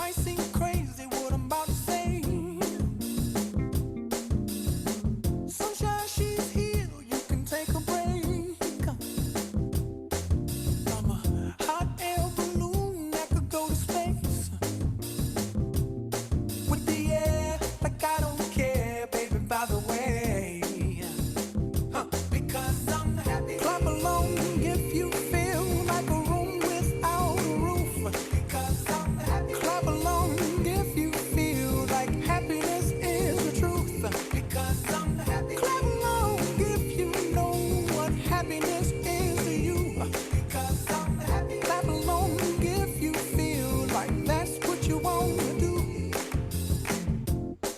might seem crazy what I'm about to say. Sunshine, she's here, you can take a break. I'm a hot air balloon that could go to space. With the air, like I don't care, baby, by the way. Because I'm happy. Clap along if you feel like a room without a roof. Because I'm happy. Clap along if you feel like happiness is the truth. Because I'm happy. Clap along if you know what happiness is to you. Because I'm happy. Clap along if you feel like that's what you want to do.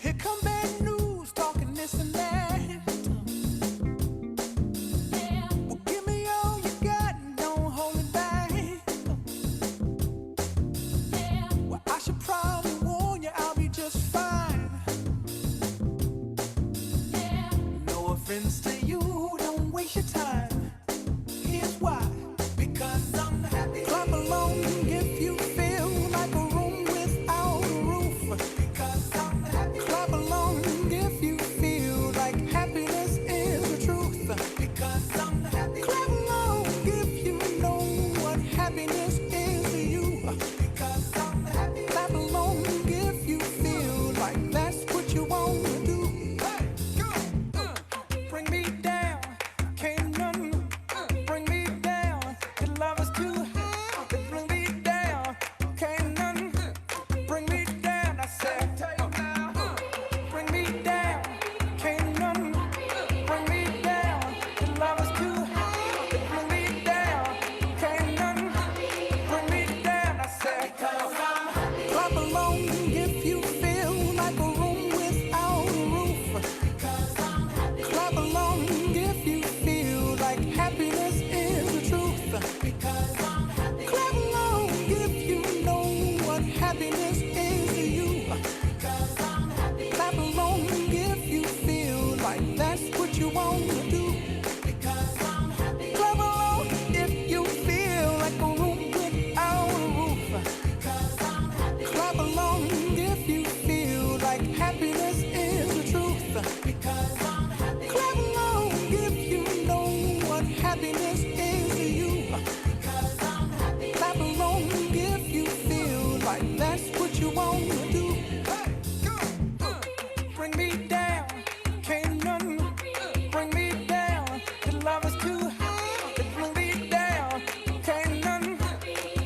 Here come bad news, talking this and that. Well, give me all you got and don't hold it back. Well, I should probably warn you, I'll be just fine. No offense to you, don't waste your time. Here's why. Because I'm happy. Clap along if you feel like a room without a roof. Because I'm happy. Clap along if you feel like happiness is the truth. Because I'm happy. Clap along if you know what happiness is to you. Because I'm happy. Clap along if you feel like that's what you want to do. Hey, go! Bring me down, can't none bring me down. Your love is too high, bring me down, can't none bring me down. I said, bring me down, can't none bring me down. Your love is too high, bring me down, can't none bring me down. I said, clap along if you feel like a room without a roof. Clap along if you feel like happiness is the truth. Because I'm happy. Clap along if you know what happiness is to you. Because I'm happy. Clap along if you feel like that's what you want to do. Because I'm happy. Clap along if you feel like a room without a roof. Because I'm happy. Clap along if you feel like happiness is the truth. Because I'm happy. Clap along if you know what happiness is to you. Because I'm happy. Clap along if you feel like that's what you want to do. Hey, go! Bring me down, can't none bring me down. Your love is too high, bring me down, can't none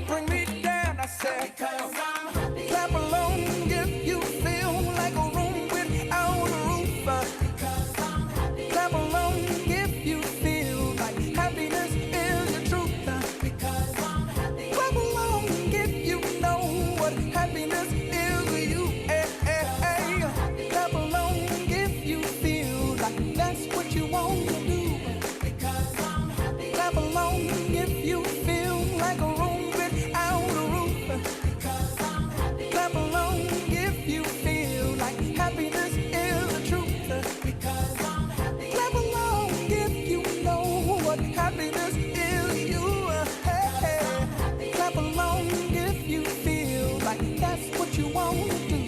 bring me down. I said, because I'm happy. Clap along if you feel like a room without a roof. Because I'm happy. Clap along if you feel like happiness is the truth. Because I'm happy. Clap along if you know what happiness is to you. Hey, hey, hey. Clap along if you feel like that's what you want to do. Because I'm happy. Clap along if you feel like a room without a roof. Because I'm happy. Clap along if you feel like happiness is the truth. Because I'm happy. Clap along if you know what happiness is to you. Hey, hey. Clap along if you feel like that's what you want to do.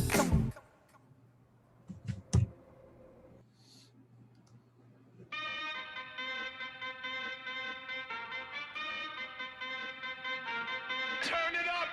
Come on. Turn it up.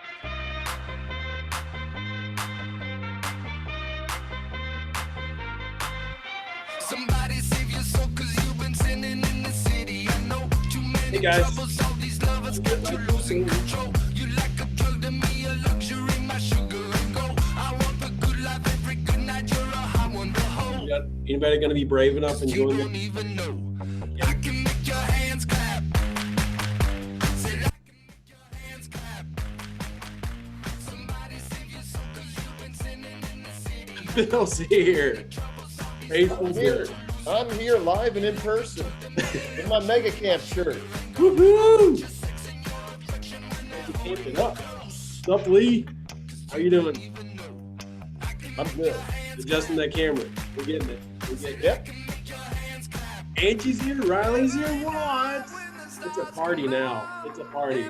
Somebody save your soul, cause you've been sinning in the city. I know too many Hey, guys. troubles, all these lovers got you losing control. You like a drug to me, a luxury, my sugar and gold. I want the good life every good night, you're a hot one to hold. Anybody going to be brave enough and You join don't me? even know. I can make your hands clap. Said I can make your hands clap. Somebody save your soul, cause you've been sinning in the city. Bill's here. Faithful's here. I'm here live and in person in my Mega Camp shirt. Woohoo! Camped it up. What's up, Lee? How you doing? I'm good. Adjusting that camera. We're getting it. We're getting it. Yep. Angie's here. Riley's here. What? It's a party now. It's a party.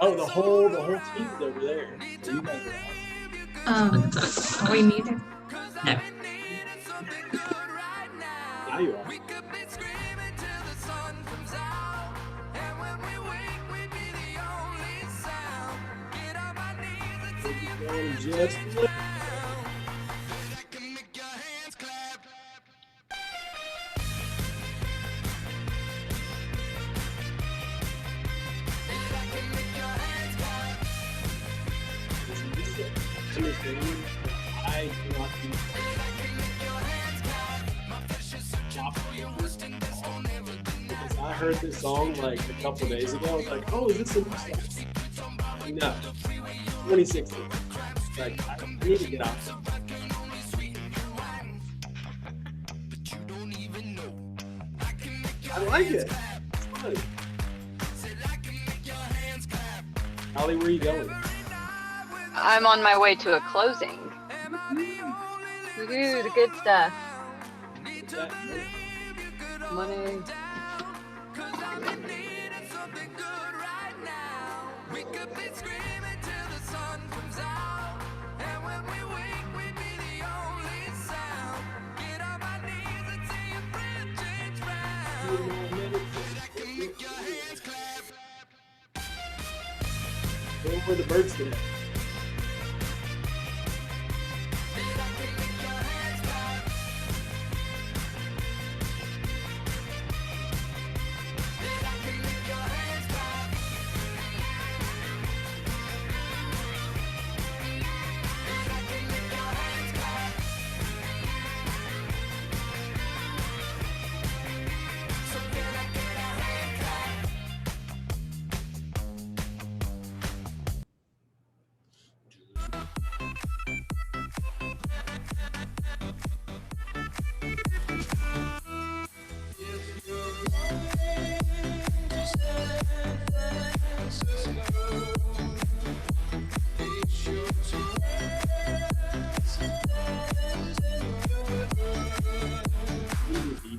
Oh, the whole team's over there. So you guys are awesome. We need to. No. Now you are. Just a little. I cannot do because I heard this song like a couple days ago. I was like, oh, is this a new song? No, 2016. Like, I need to get out. I like it. It's fun. Holly, where are you going? I'm on my way to a closing. Woohoo, the good stuff. What's that? Money. Going for the birds today.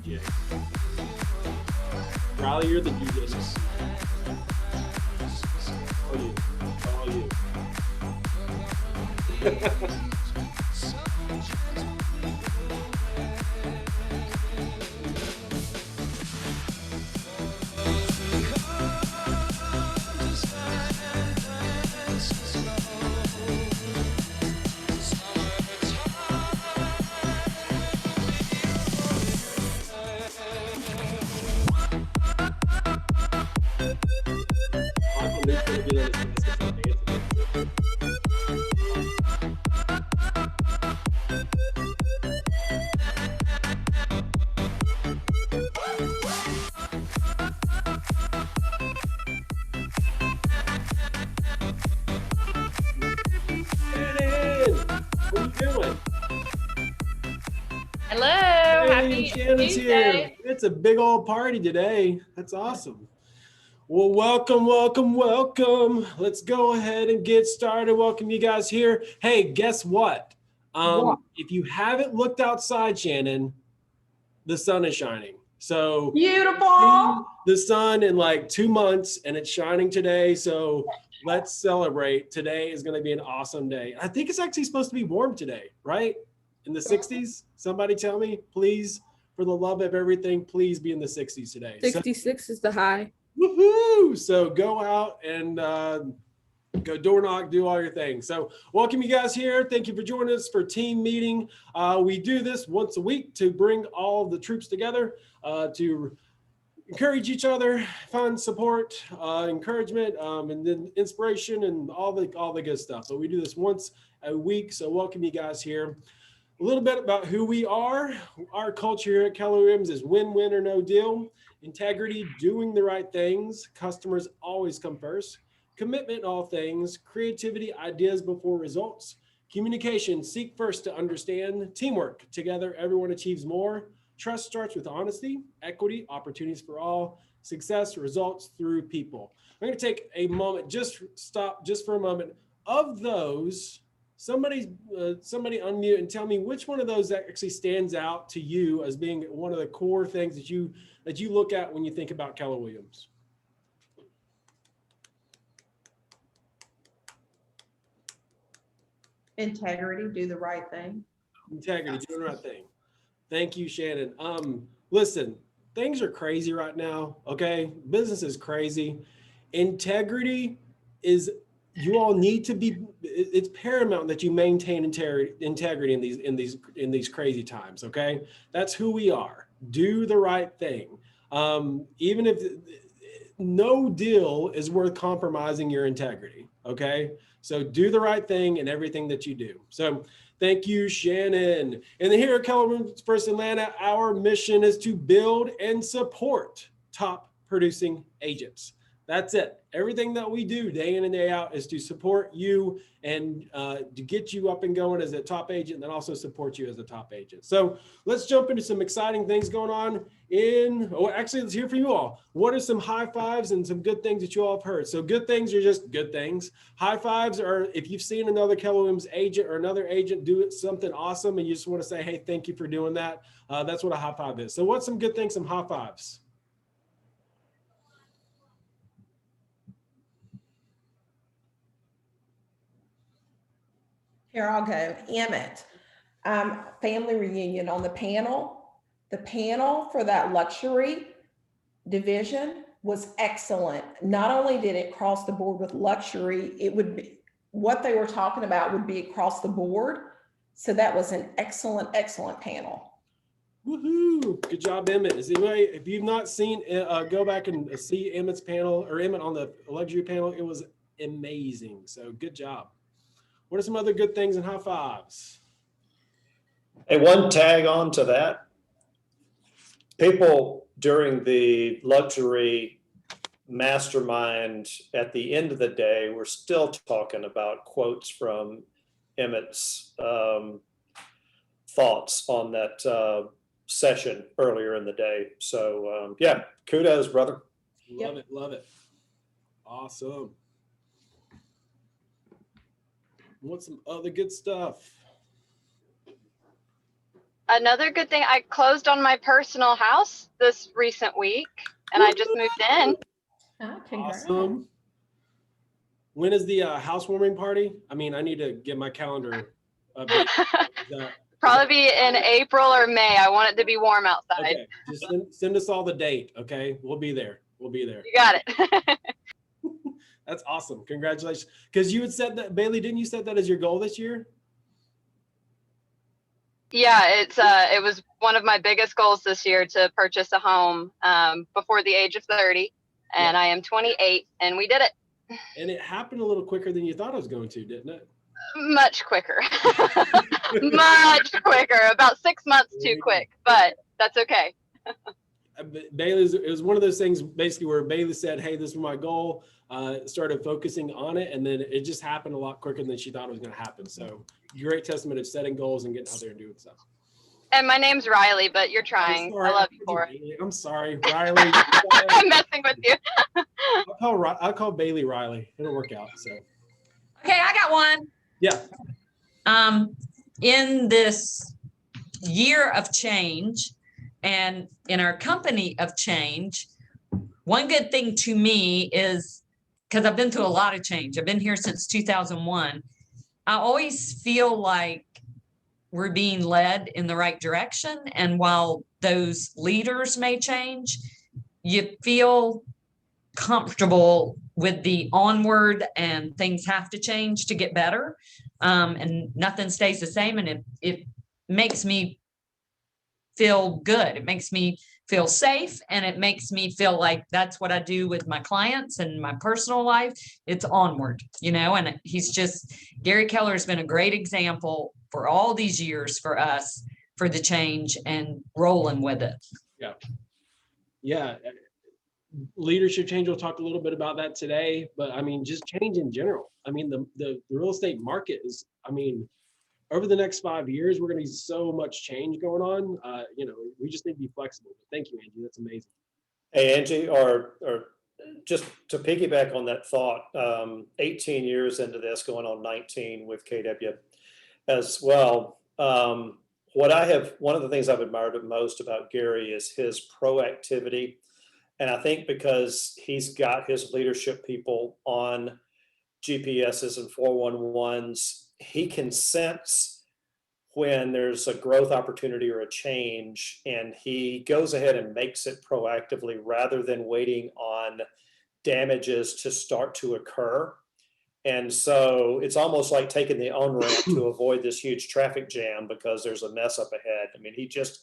DJ. Riley, you're the DJ. All you. All you. Hello. Hey, Happy Shannon's Tuesday. here. It's a big old party today. That's awesome. Well, welcome, welcome, welcome. Let's go ahead and get started. Welcome you guys here. Hey, guess what? If you haven't looked outside, Shannon, the sun is shining. So Beautiful. the sun in like 2 months, and it's shining today. So let's celebrate. Today is going to be an awesome day. I think it's actually supposed to be warm today, right? In the 60s? Somebody tell me, please, for the love of everything, please be in the 60s today. 66 is the high. Woohoo! So go out and go door knock, do all your things. So welcome you guys here. Thank you for joining us for team meeting. We do this once a week to bring all the troops together to encourage each other, find support, encouragement, and then inspiration and all the good stuff. So we do this once a week. So welcome you guys here. A little bit about who we are. Our culture here at Keller Williams is win-win or no deal. Integrity, doing the right things. Customers always come first. Commitment in all things. Creativity, ideas before results. Communication, seek first to understand. Teamwork, together everyone achieves more. Trust starts with honesty. Equity, opportunities for all. Success, results through people. I'm going to take a moment, stop for a moment. Of those, somebody unmute and tell me which one of those actually stands out to you as being one of the core things that you look at when you think about Keller Williams. Integrity, do the right thing. Integrity, doing the right thing. Thank you, Shannon. Listen, things are crazy right now. Okay, business is crazy. Integrity is, you all need to be. It's paramount that you maintain integrity in these crazy times. Okay, that's who we are. Do the right thing. Even if no deal is worth compromising your integrity. Okay, so do the right thing in everything that you do. So thank you, Shannon. And here at Keller Williams First Atlanta, our mission is to build and support top producing agents. That's it. Everything that we do day in and day out is to support you and to get you up and going as a top agent, and then also support you as a top agent. So let's jump into some exciting things going on actually, let's hear from you all. What are some high fives and some good things that you all have heard? So good things are just good things. High fives are if you've seen another Keller Williams agent or another agent do something awesome and you just want to say, hey, thank you for doing that. That's what a high five is. So what's some good things, some high fives? Here I'll go. Emmett, family reunion on the panel. The panel for that luxury division was excellent. Not only did it cross the board with luxury, it would be what they were talking about would be across the board. So that was an excellent, excellent panel. Woohoo! Good job, Emmett. Is anybody, if you've not seen, go back and see Emmett's panel or Emmett on the luxury panel. It was amazing. So good job. What are some other good things and high fives? Hey, one tag on to that. People during the luxury mastermind at the end of the day were still talking about quotes from Emmett's thoughts on that session earlier in the day. So yeah, kudos, brother. Love it, love it. Awesome. What's some other good stuff? Another good thing, I closed on my personal house this recent week and I just moved in. Oh, congrats. Awesome. When is the housewarming party? I mean, I need to get my calendar updated. Probably be in April or May. I want it to be warm outside. Okay, just send us all the date. Okay, we'll be there. We'll be there. You got it. That's awesome. Congratulations. Because you had said that, Bailey, didn't you set that as your goal this year? Yeah, it was one of my biggest goals this year to purchase a home before the age of 30, and I am 28, and we did it. And it happened a little quicker than you thought it was going to, didn't it? Much quicker. Much quicker. About 6 months too quick, but that's okay. Bailey, it was one of those things basically where Bailey said, hey, this is my goal, started focusing on it, and then it just happened a lot quicker than she thought it was going to happen. So great testament of setting goals and getting out there and doing stuff. And my name's Riley, but you're trying. I love you for it. I'm sorry, Riley. I'm messing with you. I'll call Bailey Riley. It'll work out. So. Okay, I got one. Yeah. In this year of change and in our company of change, one good thing to me is, because I've been through a lot of change. I've been here since 2001. I always feel like we're being led in the right direction. And while those leaders may change, you feel comfortable with the onward, and things have to change to get better. And nothing stays the same. And it makes me feel good. It makes me feel safe, and it makes me feel like that's what I do with my clients and my personal life. It's onward, and Gary Keller has been a great example for all these years for us, for the change and rolling with it. Yeah. Yeah. Leadership change, we'll talk a little bit about that today, but I mean, just change in general. I mean, the real estate market is, over the next 5 years, we're going to see so much change going on. We just need to be flexible. But thank you, Angie. That's amazing. Hey, Angie, or just to piggyback on that thought, 18 years into this, going on 19 with KW as well. One of the things I've admired most about Gary is his proactivity. And I think because he's got his leadership people on GPSs and 411s, he can sense when there's a growth opportunity or a change, and he goes ahead and makes it proactively rather than waiting on damages to start to occur. And so it's almost like taking the on-ramp to avoid this huge traffic jam because there's a mess up ahead. I mean, he just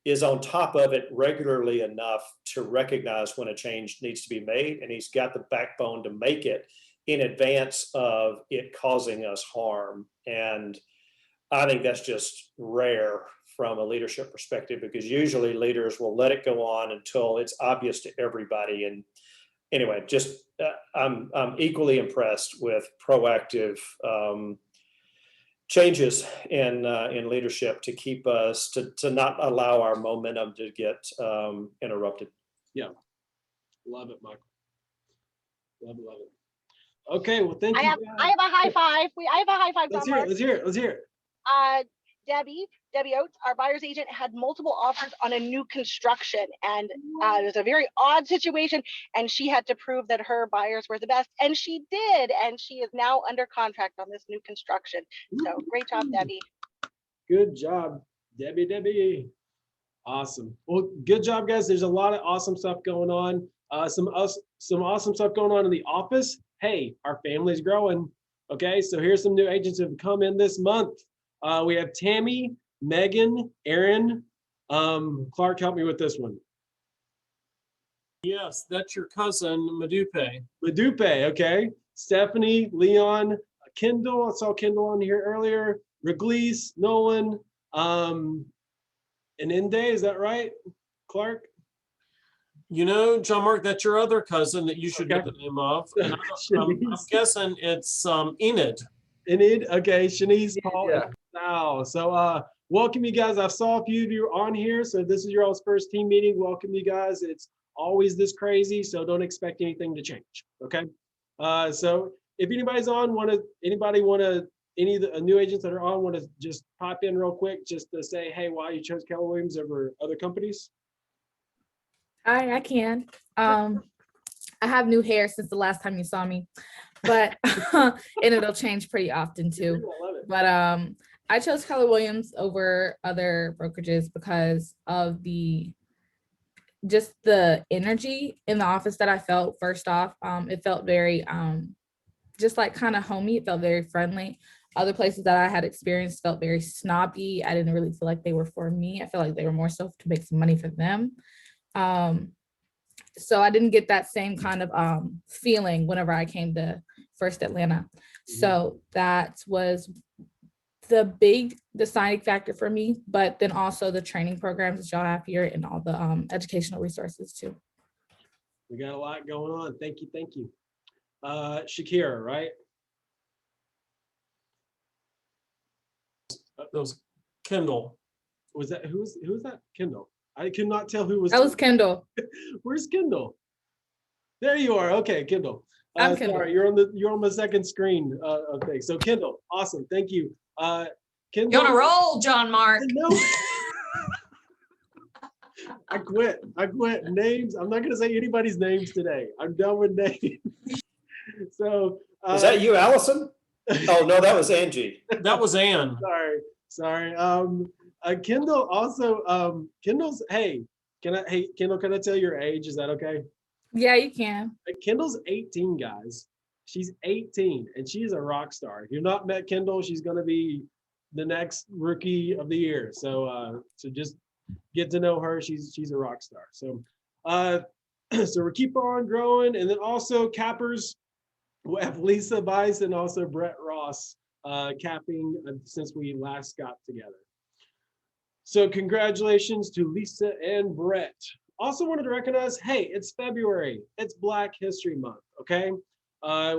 is on top of it regularly enough to recognize when a change needs to be made, and he's got the backbone to make it in advance of it causing us harm. And I think that's just rare from a leadership perspective, because usually leaders will let it go on until it's obvious to everybody. And anyway, just I'm equally impressed with proactive changes in leadership to keep us to not allow our momentum to get interrupted. Yeah, love it, Michael. Love it. Okay, well, thank you. I have a high five. I have a high five. Let's hear it. Let's hear it. Let's hear it. Debbie Oates, our buyer's agent, had multiple offers on a new construction, and it was a very odd situation, and she had to prove that her buyers were the best, and she did, and she is now under contract on this new construction. So great job, Debbie. Good job, Debbie. Awesome. Well, good job, guys. There's a lot of awesome stuff going on. Some awesome stuff going on in the office. Hey, our family's growing. Okay, so here's some new agents who have come in this month. We have Tammy, Megan, Aaron. Clark, help me with this one. Yes, that's your cousin, Madupe. Madupe, okay. Stephanie, Leon, Kendall. I saw Kendall on here earlier. Reglise, Nolan, and Inde, is that right, Clark? You know, John Mark, that's your other cousin that you should get the name of. And I'm guessing it's Enid. Enid, okay. Shanice, Paul, Yeah. Sal. So welcome you guys. I saw a few of you on here. So this is your all's first team meeting. Welcome you guys. It's always this crazy, so don't expect anything to change. Okay. So if anybody's on, any of the new agents that are on want to just pop in real quick just to say, hey, why you chose Keller Williams over other companies? I can. I have new hair since the last time you saw me, but and it'll change pretty often too. I love it. But I chose Keller Williams over other brokerages because of the energy in the office that I felt. First off, it felt very just like kind of homey. It felt very friendly. Other places that I had experienced felt very snobby. I didn't really feel like they were for me. I felt like they were more so to make some money for them. So I didn't get that same kind of feeling whenever I came to First Atlanta. So that was the big deciding factor for me, but then also the training programs that y'all have here and all the educational resources too. We got a lot going on. Thank you. Thank you. Shakira, right? That was Kendall. Was that who was that? Kendall. I could not tell who was. That was Kendall. Where's Kendall? There you are. Okay, Kendall. I'm Kendall. Sorry, you're on the second screen of things. So Kendall, awesome. Thank you. Kendall. You're on a roll, John Mark. No. I quit. Names. I'm not gonna say anybody's names today. I'm done with names. So Is that you, Allison? Oh no, that was Angie. That was Ann. Sorry. Kendall also, Kendall's, Kendall, can I tell your age? Is that okay? Yeah, you can. Kendall's 18, guys. She's 18 and she's a rock star. If you've not met Kendall, she's going to be the next rookie of the year. So, so just get to know her. She's a rock star. So, so we keep on growing. And then also cappers, we have Lisa Bice and also Brett Ross capping since we last got together. So congratulations to Lisa and Brett. Also wanted to recognize, hey, it's February. It's Black History Month, okay?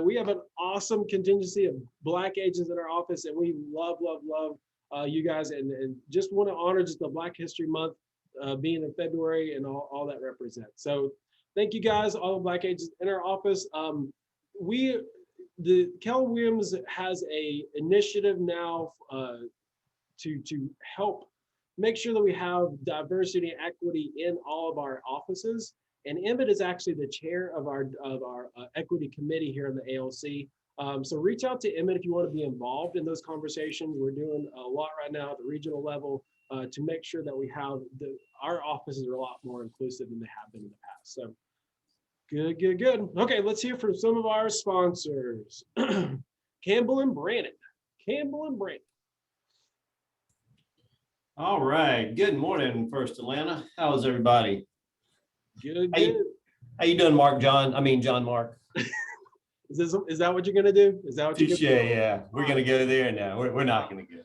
We have an awesome contingency of Black agents in our office, and we love you guys, and just want to honor just the Black History Month being in February and all that represents. So thank you guys, all the Black agents in our office. The Keller Williams has a initiative now to help make sure that we have diversity and equity in all of our offices. And Emmett is actually the chair of our equity committee here in the ALC. So reach out to Emmett if you want to be involved in those conversations. We're doing a lot right now at the regional level to make sure that we have our offices are a lot more inclusive than they have been in the past. So good, good, good. Okay, let's hear from some of our sponsors. Campbell and Brandon. Campbell and Brandon. All right. Good morning, First Atlanta. How's everybody? Good, How good. How you doing, Mark? John Mark. Is that what you're gonna do? Is that what you're Touche, gonna do? yeah. We're gonna go there now. We're not gonna go.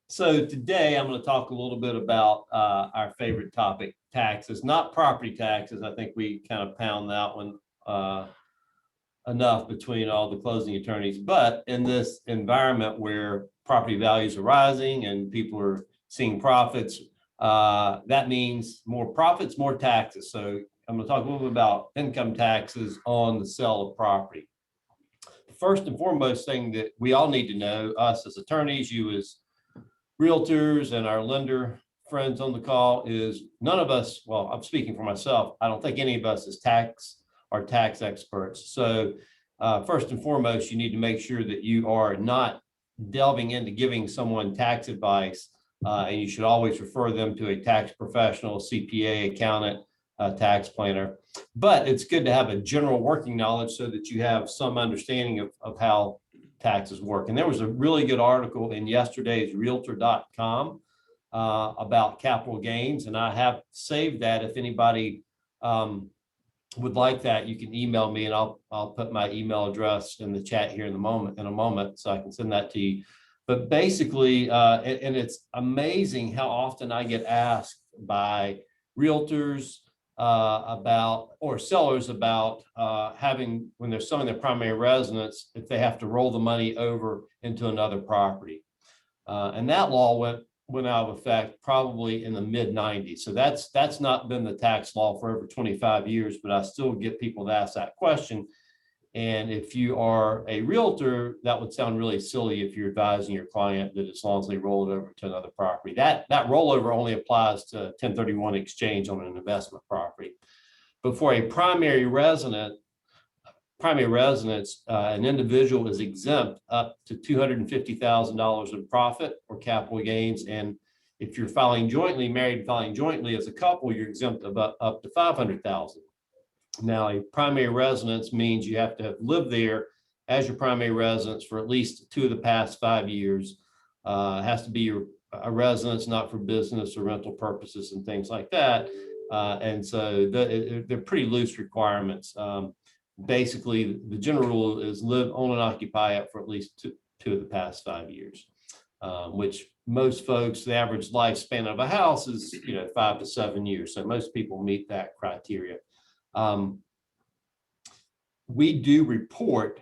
So today I'm going to talk a little bit about our favorite topic, taxes, not property taxes. I think we kind of pound that one enough between all the closing attorneys, but in this environment where property values are rising and people are seeing profits, that means more profits, more taxes. So I'm going to talk a little bit about income taxes on the sale of property. The first and foremost thing that we all need to know, us as attorneys, you as realtors and our lender friends on the call, is none of us, well, I'm speaking for myself, I don't think any of us is tax experts. So first and foremost, you need to make sure that you are not delving into giving someone tax advice, and you should always refer them to a tax professional, CPA, accountant, tax planner. But it's good to have a general working knowledge so that you have some understanding of how taxes work. And there was a really good article in yesterday's realtor.com about capital gains, and I have saved that. If anybody would like that, you can email me, and I'll put my email address in the chat here in a moment, so I can send that to you. But basically, and it's amazing how often I get asked by realtors about, or sellers about having, when they're selling their primary residence, if they have to roll the money over into another property. And that law went out of effect probably in the mid-90s. So that's not been the tax law for over 25 years, but I still get people to ask that question. And if you are a realtor, that would sound really silly if you're advising your client that as long as they roll it over to another property. That rollover only applies to 1031 exchange on an investment property. But for a primary residence, an individual is exempt up to $250,000 in profit or capital gains. And if you're filing jointly, married filing jointly as a couple, you're exempt up to $500,000. Now, a primary residence means you have to have lived there as your primary residence for at least 2 of the past 5 years. It has to be a residence, not for business or rental purposes and things like that. And so they're pretty loose requirements. Basically, the general rule is live, own, and occupy it for at least two of the past 5 years, which most folks, the average lifespan of a house is 5 to 7 years. So most people meet that criteria. We report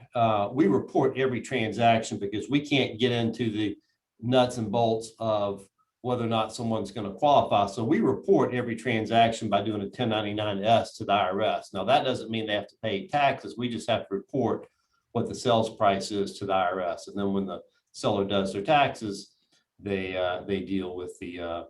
every transaction because we can't get into the nuts and bolts of whether or not someone's going to qualify. So we report every transaction by doing a 1099-S to the IRS. Now, that doesn't mean they have to pay taxes. We just have to report what the sales price is to the IRS. And then when the seller does their taxes, they deal with the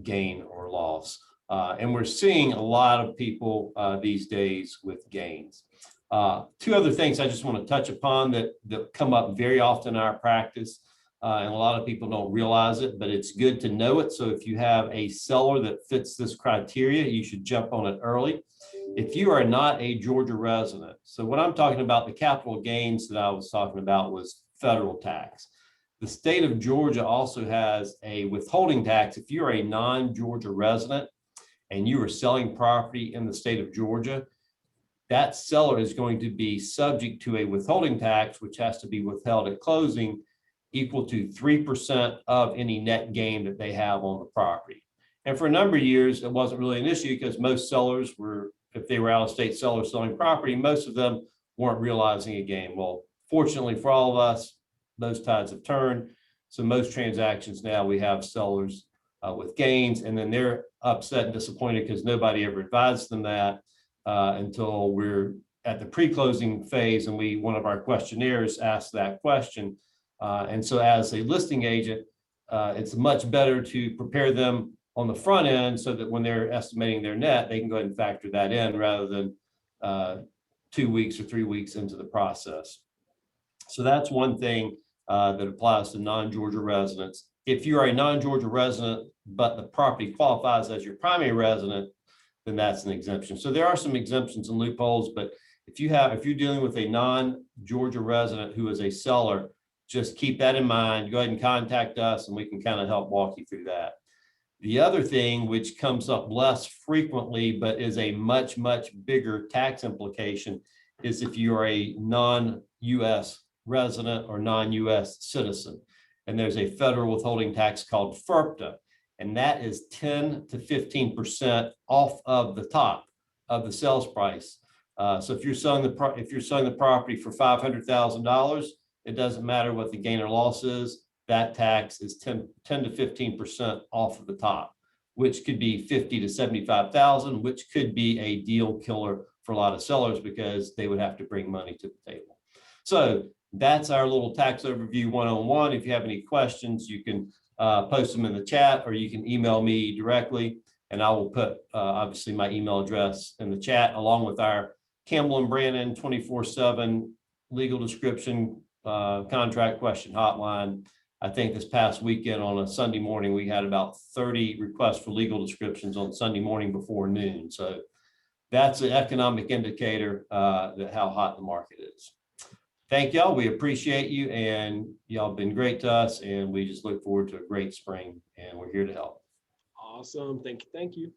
gain or loss. And we're seeing a lot of people these days with gains. 2 other things I just want to touch upon that come up very often in our practice. And a lot of people don't realize it, but it's good to know it. So if you have a seller that fits this criteria, you should jump on it early. If you are not a Georgia resident, so what I'm talking about, the capital gains that I was talking about was federal tax. The state of Georgia also has a withholding tax. If you're a non-Georgia resident and you are selling property in the state of Georgia, that seller is going to be subject to a withholding tax, which has to be withheld at closing, equal to 3% of any net gain that they have on the property. And for a number of years, it wasn't really an issue because most sellers were, if they were out-of-state sellers selling property, most of them weren't realizing a gain. Well, fortunately for all of us, those tides have turned. So most transactions now we have sellers with gains, and then they're upset and disappointed because nobody ever advised them that until we're at the pre-closing phase, and one of our questionnaires asks that question. And so as a listing agent, it's much better to prepare them on the front end so that when they're estimating their net, they can go ahead and factor that in rather than 2 weeks or 3 weeks into the process. So that's one thing that applies to non-Georgia residents. If you're a non-Georgia resident, but the property qualifies as your primary resident, then that's an exemption. So there are some exemptions and loopholes, but if you're dealing with a non-Georgia resident who is a seller, just keep that in mind. Go ahead and contact us and we can kind of help walk you through that. The other thing, which comes up less frequently, but is a much, much bigger tax implication, is if you're a non-US resident or non-US citizen. And there's a federal withholding tax called FERPTA, and that is 10 to 15% off of the top of the sales price. So if you're selling the property for $500,000, it doesn't matter what the gain or loss is. That tax is 10 to 15% off of the top, which could be 50 to 75,000, which could be a deal killer for a lot of sellers because they would have to bring money to the table. So that's our little tax overview one-on-one. If you have any questions, you can post them in the chat, or you can email me directly, and I will put obviously my email address in the chat, along with our Campbell and Brannon 24/7 legal description contract question hotline. I think this past weekend on a Sunday morning, we had about 30 requests for legal descriptions on Sunday morning before noon. So that's an economic indicator that how hot the market is. Thank y'all. We appreciate you, and y'all been great to us, and we just look forward to a great spring, and we're here to help. Awesome. Thank you. Thank you.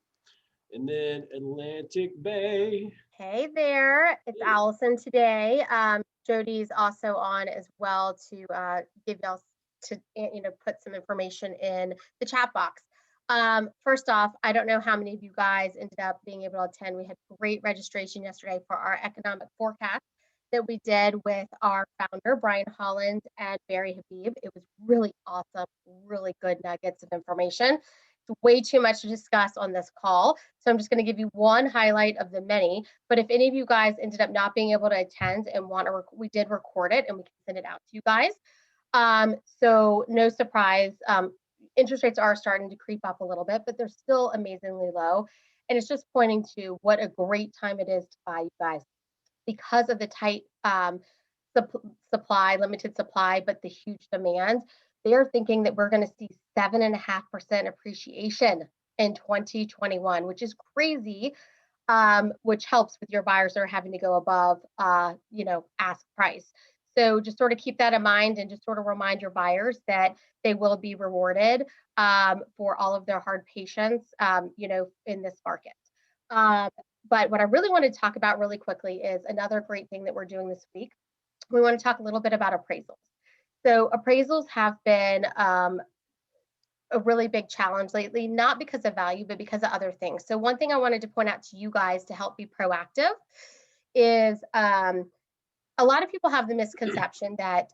And then Atlantic Bay. Hey there, it's Allison today. Jody's also on as well to give y'all to put some information in the chat box. First off, I don't know how many of you guys ended up being able to attend. We had great registration yesterday for our economic forecast that we did with our founder, Brian Holland and Barry Habib. It was really awesome, really good nuggets of information. It's way too much to discuss on this call, so I'm just going to give you one highlight of the many. But if any of you guys ended up not being able to attend and want to, we did record it and we can send it out to you guys. So no surprise, interest rates are starting to creep up a little bit, but they're still amazingly low. And it's just pointing to what a great time it is to buy, you guys, because of the tight supply, limited supply, but the huge demand. They're thinking that we're going to see 7.5% appreciation in 2021, which is crazy, which helps with your buyers that are having to go above, ask price. So just sort of keep that in mind and just sort of remind your buyers that they will be rewarded for all of their hard patience, in this market. But what I really want to talk about really quickly is another great thing that we're doing this week. We want to talk a little bit about appraisals. So appraisals have been a really big challenge lately, not because of value, but because of other things. So one thing I wanted to point out to you guys to help be proactive is a lot of people have the misconception that,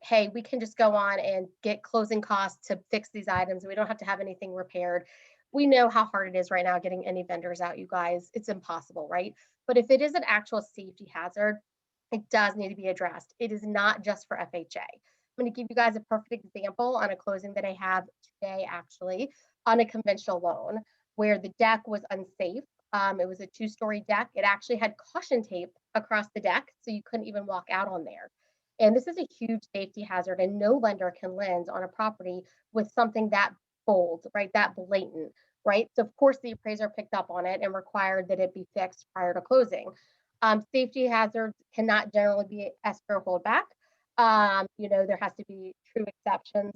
hey, we can just go on and get closing costs to fix these items. We don't have to have anything repaired. We know how hard it is right now getting any vendors out, you guys. It's impossible, right? But if it is an actual safety hazard, it does need to be addressed. It is not just for FHA. I'm going to give you guys a perfect example on a closing that I have today, actually, on a conventional loan where the deck was unsafe. It was a 2-story deck. It actually had caution tape across the deck, so you couldn't even walk out on there. And this is a huge safety hazard, and no lender can lend on a property with something that bold, right? That blatant, right? So of course the appraiser picked up on it and required that it be fixed prior to closing. Safety hazards cannot generally be escrow holdback. There has to be true exceptions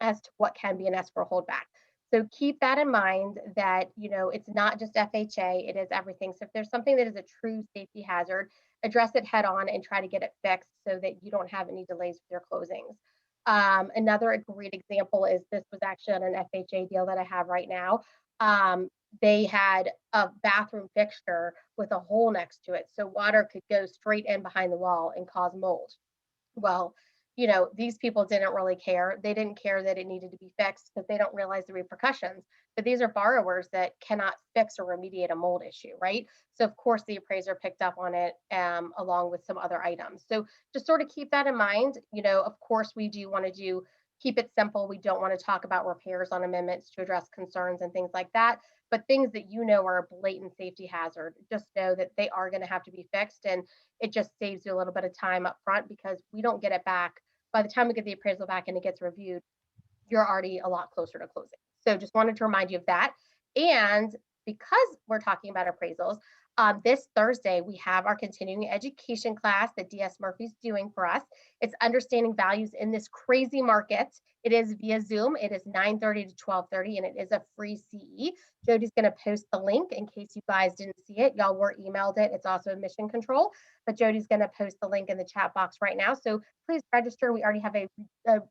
as to what can be an escrow holdback. So keep that in mind that, it's not just FHA, it is everything. So if there's something that is a true safety hazard, address it head on and try to get it fixed so that you don't have any delays with your closings. Another great example is this was actually on an FHA deal that I have right now. They had a bathroom fixture with a hole next to it, so water could go straight in behind the wall and cause mold. Well, these people didn't really care. They didn't care that it needed to be fixed because they don't realize the repercussions. But these are borrowers that cannot fix or remediate a mold issue, right? So of course the appraiser picked up on it along with some other items. So just sort of keep that in mind. Of course we do want to do keep it simple. We don't want to talk about repairs on amendments to address concerns and things like that. But things that you know are a blatant safety hazard, just know that they are going to have to be fixed. And it just saves you a little bit of time up front because we don't get it back. By the time we get the appraisal back and it gets reviewed, you're already a lot closer to closing. So just wanted to remind you of that. And because we're talking about appraisals, this Thursday, we have our continuing education class that DS Murphy's doing for us. It's understanding values in this crazy market. It is via Zoom. It is 9:30 to 12:30, and it is a free CE. Jody's going to post the link in case you guys didn't see it. Y'all were emailed it. It's also admission control, but Jody's going to post the link in the chat box right now. So please register. We already have a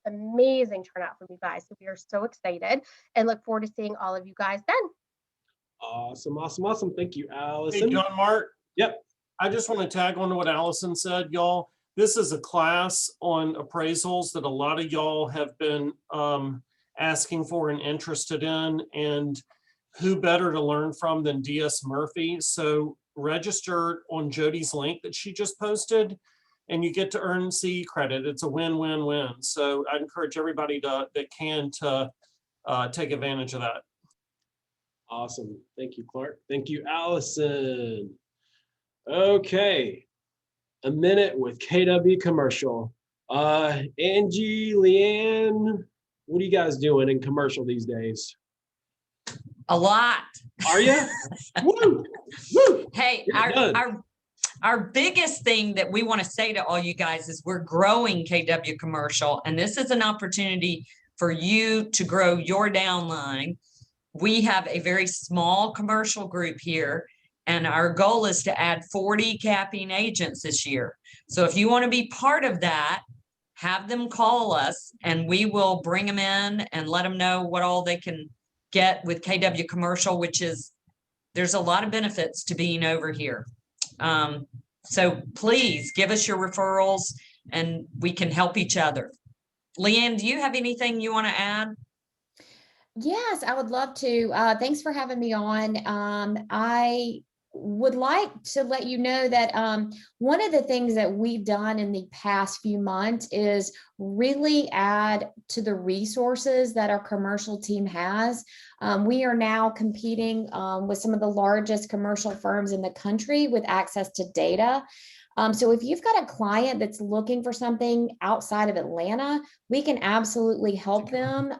amazing turnout from you guys. So we are so excited and look forward to seeing all of you guys then. Awesome, awesome, awesome. Thank you, Hey, Allison. John Mark. Yep. I just want to tag on to what Allison said, y'all. This is a class on appraisals that a lot of y'all have been asking for and interested in, and who better to learn from than DS Murphy? So register on Jody's link that she just posted, and you get to earn CE credit. It's a win-win-win. So I encourage everybody that can to take advantage of that. Awesome. Thank you, Clark. Thank you, Allison. Okay. A minute with KW Commercial. Angie, Leanne, what are you guys doing in commercial these days? A lot. Are you? Woo! Woo! Hey, our biggest thing that we want to say to all you guys is we're growing KW Commercial, and this is an opportunity for you to grow your downline. We have a very small commercial group here, and our goal is to add 40 capping agents this year. So if you want to be part of that, have them call us and we will bring them in and let them know what all they can get with KW Commercial, which is, there's a lot of benefits to being over here. So please give us your referrals and we can help each other. Leanne, do you have anything you want to add? Yes, I would love to. Thanks for having me on. I would like to let you know that one of the things that we've done in the past few months is really add to the resources that our commercial team has. We are now competing with some of the largest commercial firms in the country with access to data. So if you've got a client that's looking for something outside of Atlanta, we can absolutely help them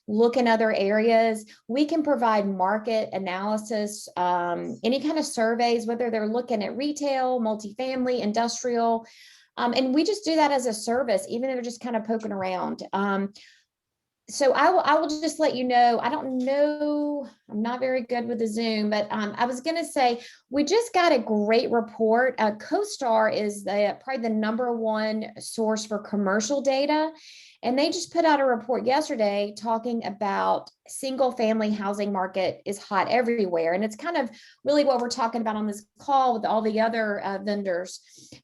look in other areas. We can provide market analysis, any kind of surveys, whether they're looking at retail, multifamily, industrial, and we just do that as a service, even if they're just kind of poking around. So I will just let you know, I don't know, I'm not very good with the Zoom, but I was going to say, we just got a great report. CoStar is probably the #1 source for commercial data. And they just put out a report yesterday talking about single family housing market is hot everywhere. And it's kind of really what we're talking about on this call with all the other vendors.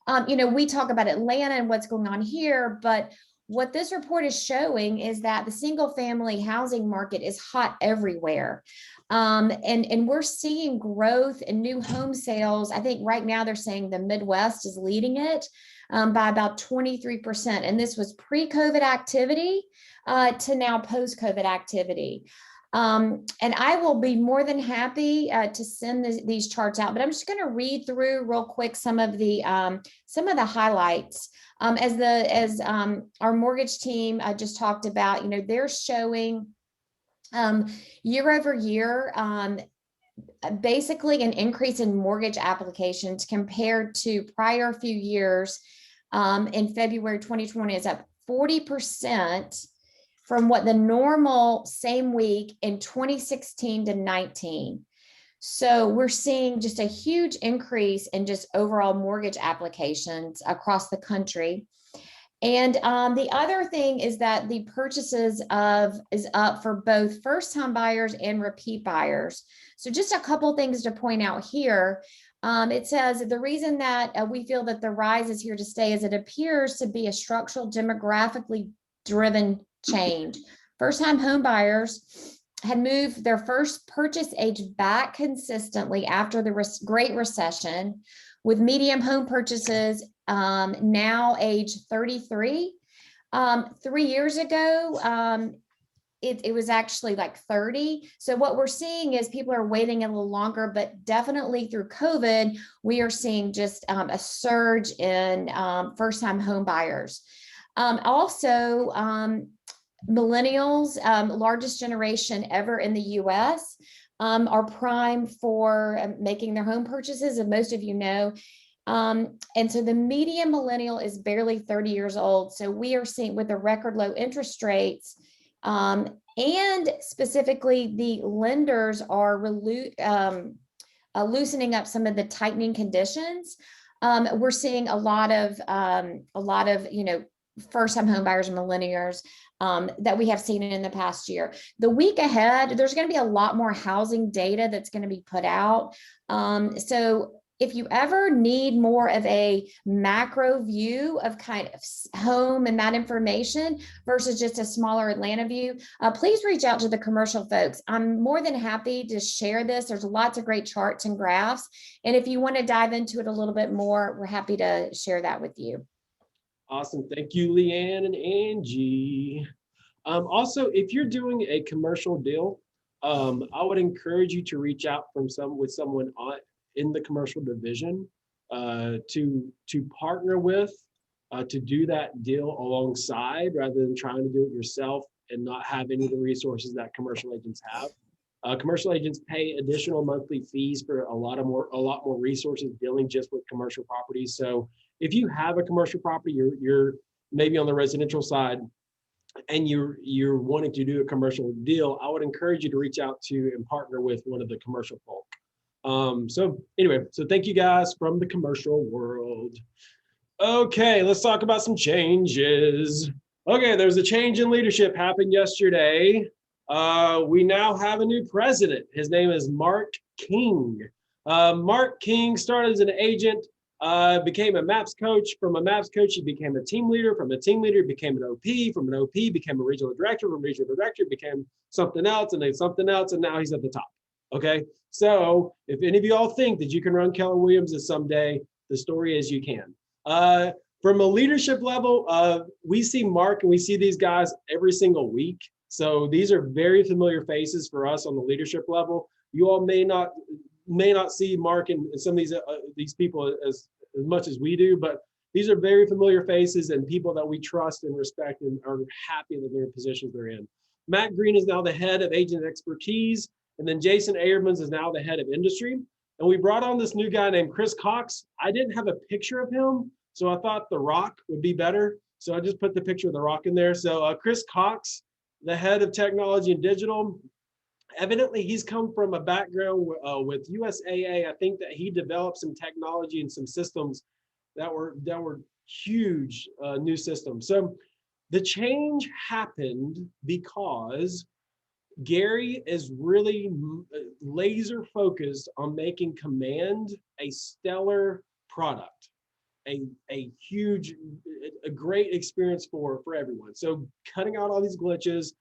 We talk about Atlanta and what's going on here, but what this report is showing is that the single family housing market is hot everywhere. And we're seeing growth in new home sales. I think right now they're saying the Midwest is leading it by about 23%. And this was pre-COVID activity to now post-COVID activity. And I will be more than happy to send these charts out, but I'm just going to read through real quick some of the highlights. As our mortgage team just talked about, they're showing year over year, basically an increase in mortgage applications compared to prior few years. In February 2020 is up 40% from what the normal same week in 2016 to 19. So we're seeing just a huge increase in just overall mortgage applications across the country. And the other thing is that the purchases is up for both first-time buyers and repeat buyers. So just a couple things to point out here. It says the reason that we feel that the rise is here to stay is it appears to be a structural, demographically driven change. First-time home buyers had moved their first purchase age back consistently after the Great Recession, with median home purchases now age 33. 3 years ago, it was actually like 30. So what we're seeing is people are waiting a little longer, but definitely through COVID, we are seeing just a surge in first-time home buyers. Also, millennials, largest generation ever in the US, are prime for making their home purchases, and most of you know. And so the median millennial is barely 30 years old. So we are seeing, with the record low interest rates, and specifically the lenders are loosening up some of the tightening conditions. We're seeing a lot of first-time home buyers and millennials that we have seen in the past year. The week ahead, there's going to be a lot more housing data that's going to be put out. So if you ever need more of a macro view of kind of home and that information versus just a smaller Atlanta view, please reach out to the commercial folks. I'm more than happy to share this. There's lots of great charts and graphs. And if you want to dive into it a little bit more, we're happy to share that with you. Awesome. Thank you, Leanne and Angie. Also, if you're doing a commercial deal, I would encourage you to reach out with someone in the commercial division to partner with, to do that deal alongside, rather than trying to do it yourself and not have any of the resources that commercial agents have. Commercial agents pay additional monthly fees for a lot more resources dealing just with commercial properties. So if you have a commercial property, you're maybe on the residential side, and you're wanting to do a commercial deal, I would encourage you to reach out to and partner with one of the commercial folk. So thank you guys from the commercial world. Okay, let's talk about some changes. Okay, there's a change in leadership happened yesterday. We now have a new president. His name is Mark King. Mark King started as an agent, became a MAPS coach. From a MAPS coach, he became a team leader. From a team leader, he became an OP. From an OP, became a regional director. From regional director, became something else, and then something else, and now he's at the top. Okay, so if any of you all think that you can run Keller Williams someday, the story is you can. From a leadership level, we see Mark and we see these guys every single week. So these are very familiar faces for us on the leadership level. You all may not see Mark and some of these people as much as we do, but these are very familiar faces and people that we trust and respect and are happy that they're in positions they're in. Matt Green is now the head of agent expertise. And then Jason Ayermans is now the head of industry. And we brought on this new guy named Chris Cox. I didn't have a picture of him, so I thought The Rock would be better. So I just put the picture of The Rock in there. So Chris Cox, the head of technology and digital, evidently he's come from a background with USAA. I think that he developed some technology and some systems that were huge new systems. So the change happened because Gary is really laser focused on making Command a stellar product, a great experience for everyone. So cutting out all these glitches,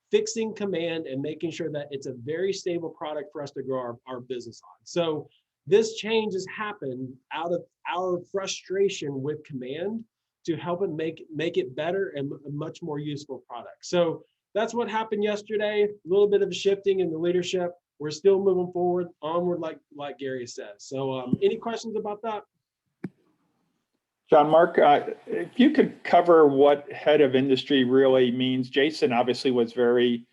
fixing Command, and making sure that it's a very stable product for us to grow our business on. So this change has happened out of our frustration with Command to help it make it better and a much more useful product. So that's what happened yesterday. A little bit of shifting in the leadership. We're still moving forward, onward, like Gary says. So any questions about that? John, Mark, if you could cover what head of industry really means. Jason obviously was very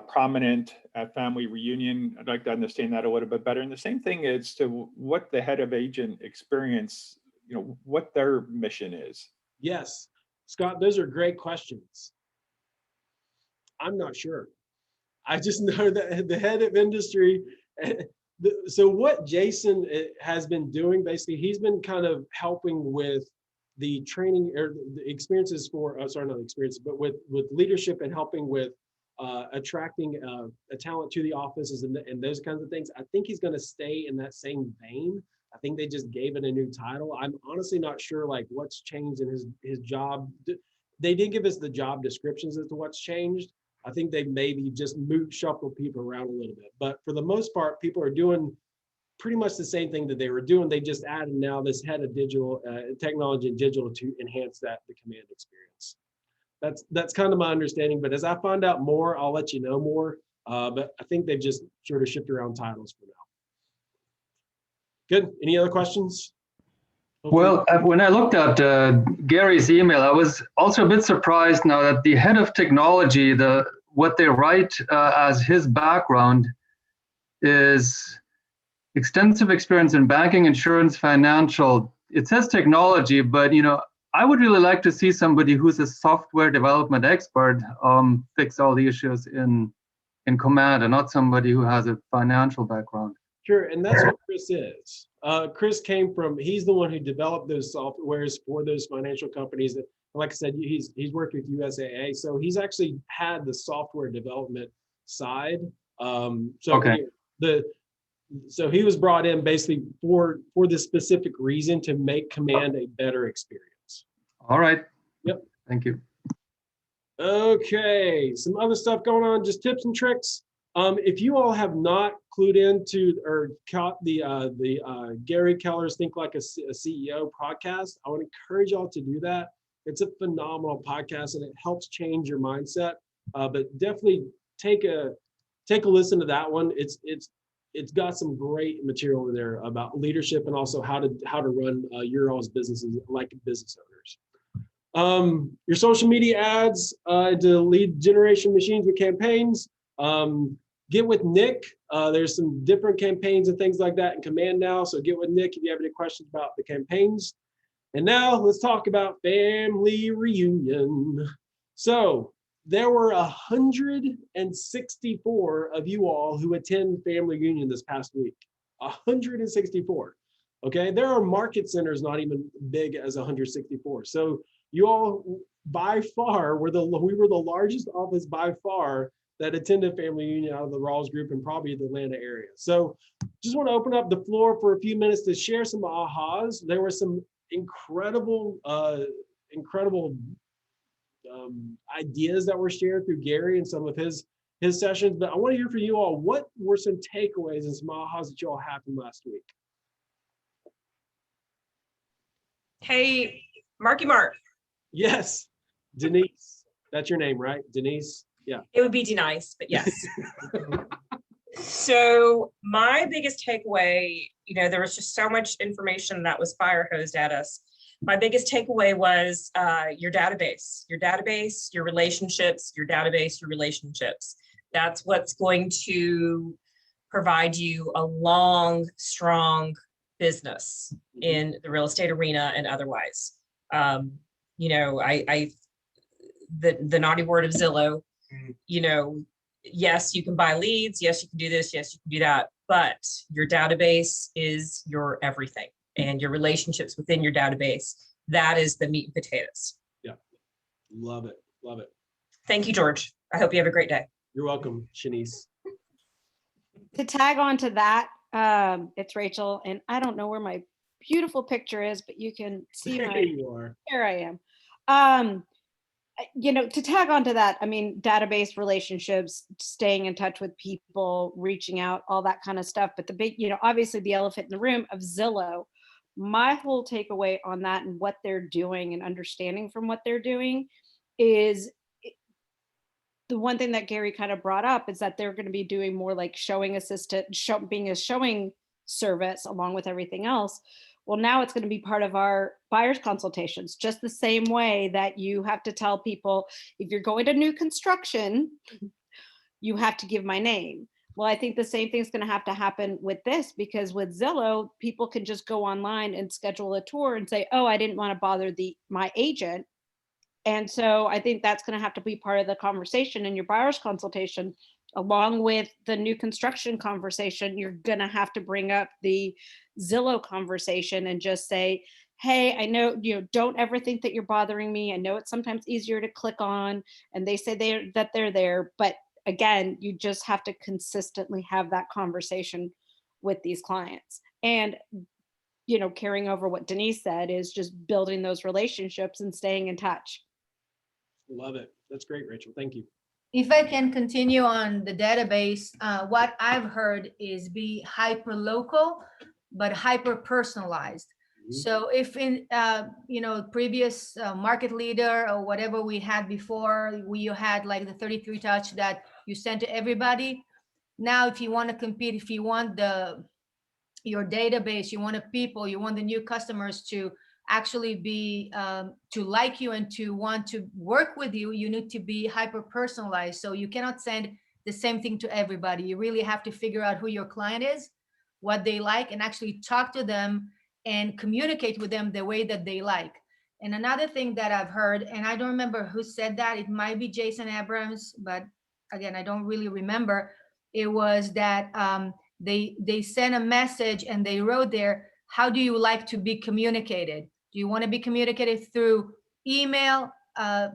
prominent at Family Reunion. I'd like to understand that a little bit better. And the same thing is to what the head of agent experience, what their mission is. Yes, Scott, those are great questions. I'm not sure. I just know that the head of industry. So what Jason has been doing, basically, he's been kind of helping with the training or the experiences for, sorry, not experiences, but with leadership and helping with attracting a talent to the offices and those kinds of things. I think he's going to stay in that same vein. I think they just gave it a new title. I'm honestly not sure like what's changed in his job. They didn't give us the job descriptions as to what's changed. I think they maybe just shuffled people around a little bit. But for the most part, people are doing pretty much the same thing that they were doing. They just added now this head of digital technology and digital to enhance the Command experience. That's kind of my understanding. But as I find out more, I'll let you know more. But I think they've just sort of shifted around titles for now. Good. Any other questions? Well, when I looked at Gary's email, I was also a bit surprised now that the head of technology, what they write as his background is extensive experience in banking, insurance, financial. It says technology, but I would really like to see somebody who's a software development expert fix all the issues in command, and not somebody who has a financial background. Sure, and that's what Chris is. Chris he's the one who developed those softwares for those financial companies. That, like I said, he's worked with USAA, so he's actually had the software development side. Okay. So he was brought in basically for this specific reason, to make Command a better experience. All right. Yep. Thank you. Okay, some other stuff going on, just tips and tricks. If you all have not clued into or caught the Gary Keller's Think Like a CEO podcast, I would encourage y'all to do that. It's a phenomenal podcast and it helps change your mindset. But definitely take a listen to that one. It's got some great material in there about leadership and also how to run your all's businesses like business owners. Your social media ads to lead generation machines with campaigns. Get with Nick. There's some different campaigns and things like that in Command now. So get with Nick if you have any questions about the campaigns. And now let's talk about family reunion. So there were 164 of you all who attend family reunion this past week. 164. Okay, there are market centers not even big as 164. So you all by far we were the largest office by far that attended family reunion out of the Rawls group and probably the Atlanta area. So just want to open up the floor for a few minutes to share some ahas. There were some incredible ideas that were shared through Gary and some of his sessions, but I want to hear from you all. What were some takeaways and some ahas that you all had from last week? Hey, Marky Mark. Yes, Denise. That's your name, right? Denise? Yeah. It would be Denise, but yes. So my biggest takeaway, there was just so much information that was fire hosed at us. My biggest takeaway was your database, your relationships, your database, your relationships. That's what's going to provide you a long, strong business in the real estate arena and otherwise. The naughty word of Zillow, yes, you can buy leads. Yes, you can do this. Yes, you can do that. But your database is your everything, and your relationships within your database, that is the meat and potatoes. Yeah. Love it. Love it. Thank you, George. I hope you have a great day. You're welcome, Shanice. To tag on to that, it's Rachel, and I don't know where my beautiful picture is, but you can see There you are. Here I am. To tag on to that, I mean, database relationships, staying in touch with people, reaching out, all that kind of stuff. But the big, obviously the elephant in the room of Zillow, my whole takeaway on that and what they're doing and understanding from what they're doing is the one thing that Gary kind of brought up is that they're going to be doing more like showing assistant, being a showing service along with everything else. Well, now it's going to be part of our buyer's consultations, just the same way that you have to tell people if you're going to new construction, you have to give my name. Well, I think the same thing is going to have to happen with this, because with Zillow, people can just go online and schedule a tour and say, oh, I didn't want to bother my agent. And so I think that's going to have to be part of the conversation in your buyer's consultation, along with the new construction conversation. You're going to have to bring up the Zillow conversation and just say, hey, I know, don't ever think that you're bothering me. I know it's sometimes easier to click on and they say that they're there. But again, you just have to consistently have that conversation with these clients. And, carrying over what Denise said is just building those relationships and staying in touch. Love it. That's great, Rachel. Thank you. If I can continue on the database, what I've heard is be hyper local, but hyper personalized. So if in, previous market leader or whatever we had before, you had like the 33 touch that you sent to everybody. Now, if you want to compete, if you want your database, you want you want the new customers to actually be, to like you and to want to work with you, you need to be hyper personalized. So you cannot send the same thing to everybody. You really have to figure out who your client is, what they like, and actually talk to them and communicate with them the way that they like. And another thing that I've heard, and I don't remember who said that, it might be Jason Abrams, but again, I don't really remember. It was that they sent a message and they wrote there, how do you like to be communicated? Do you want to be communicated through email,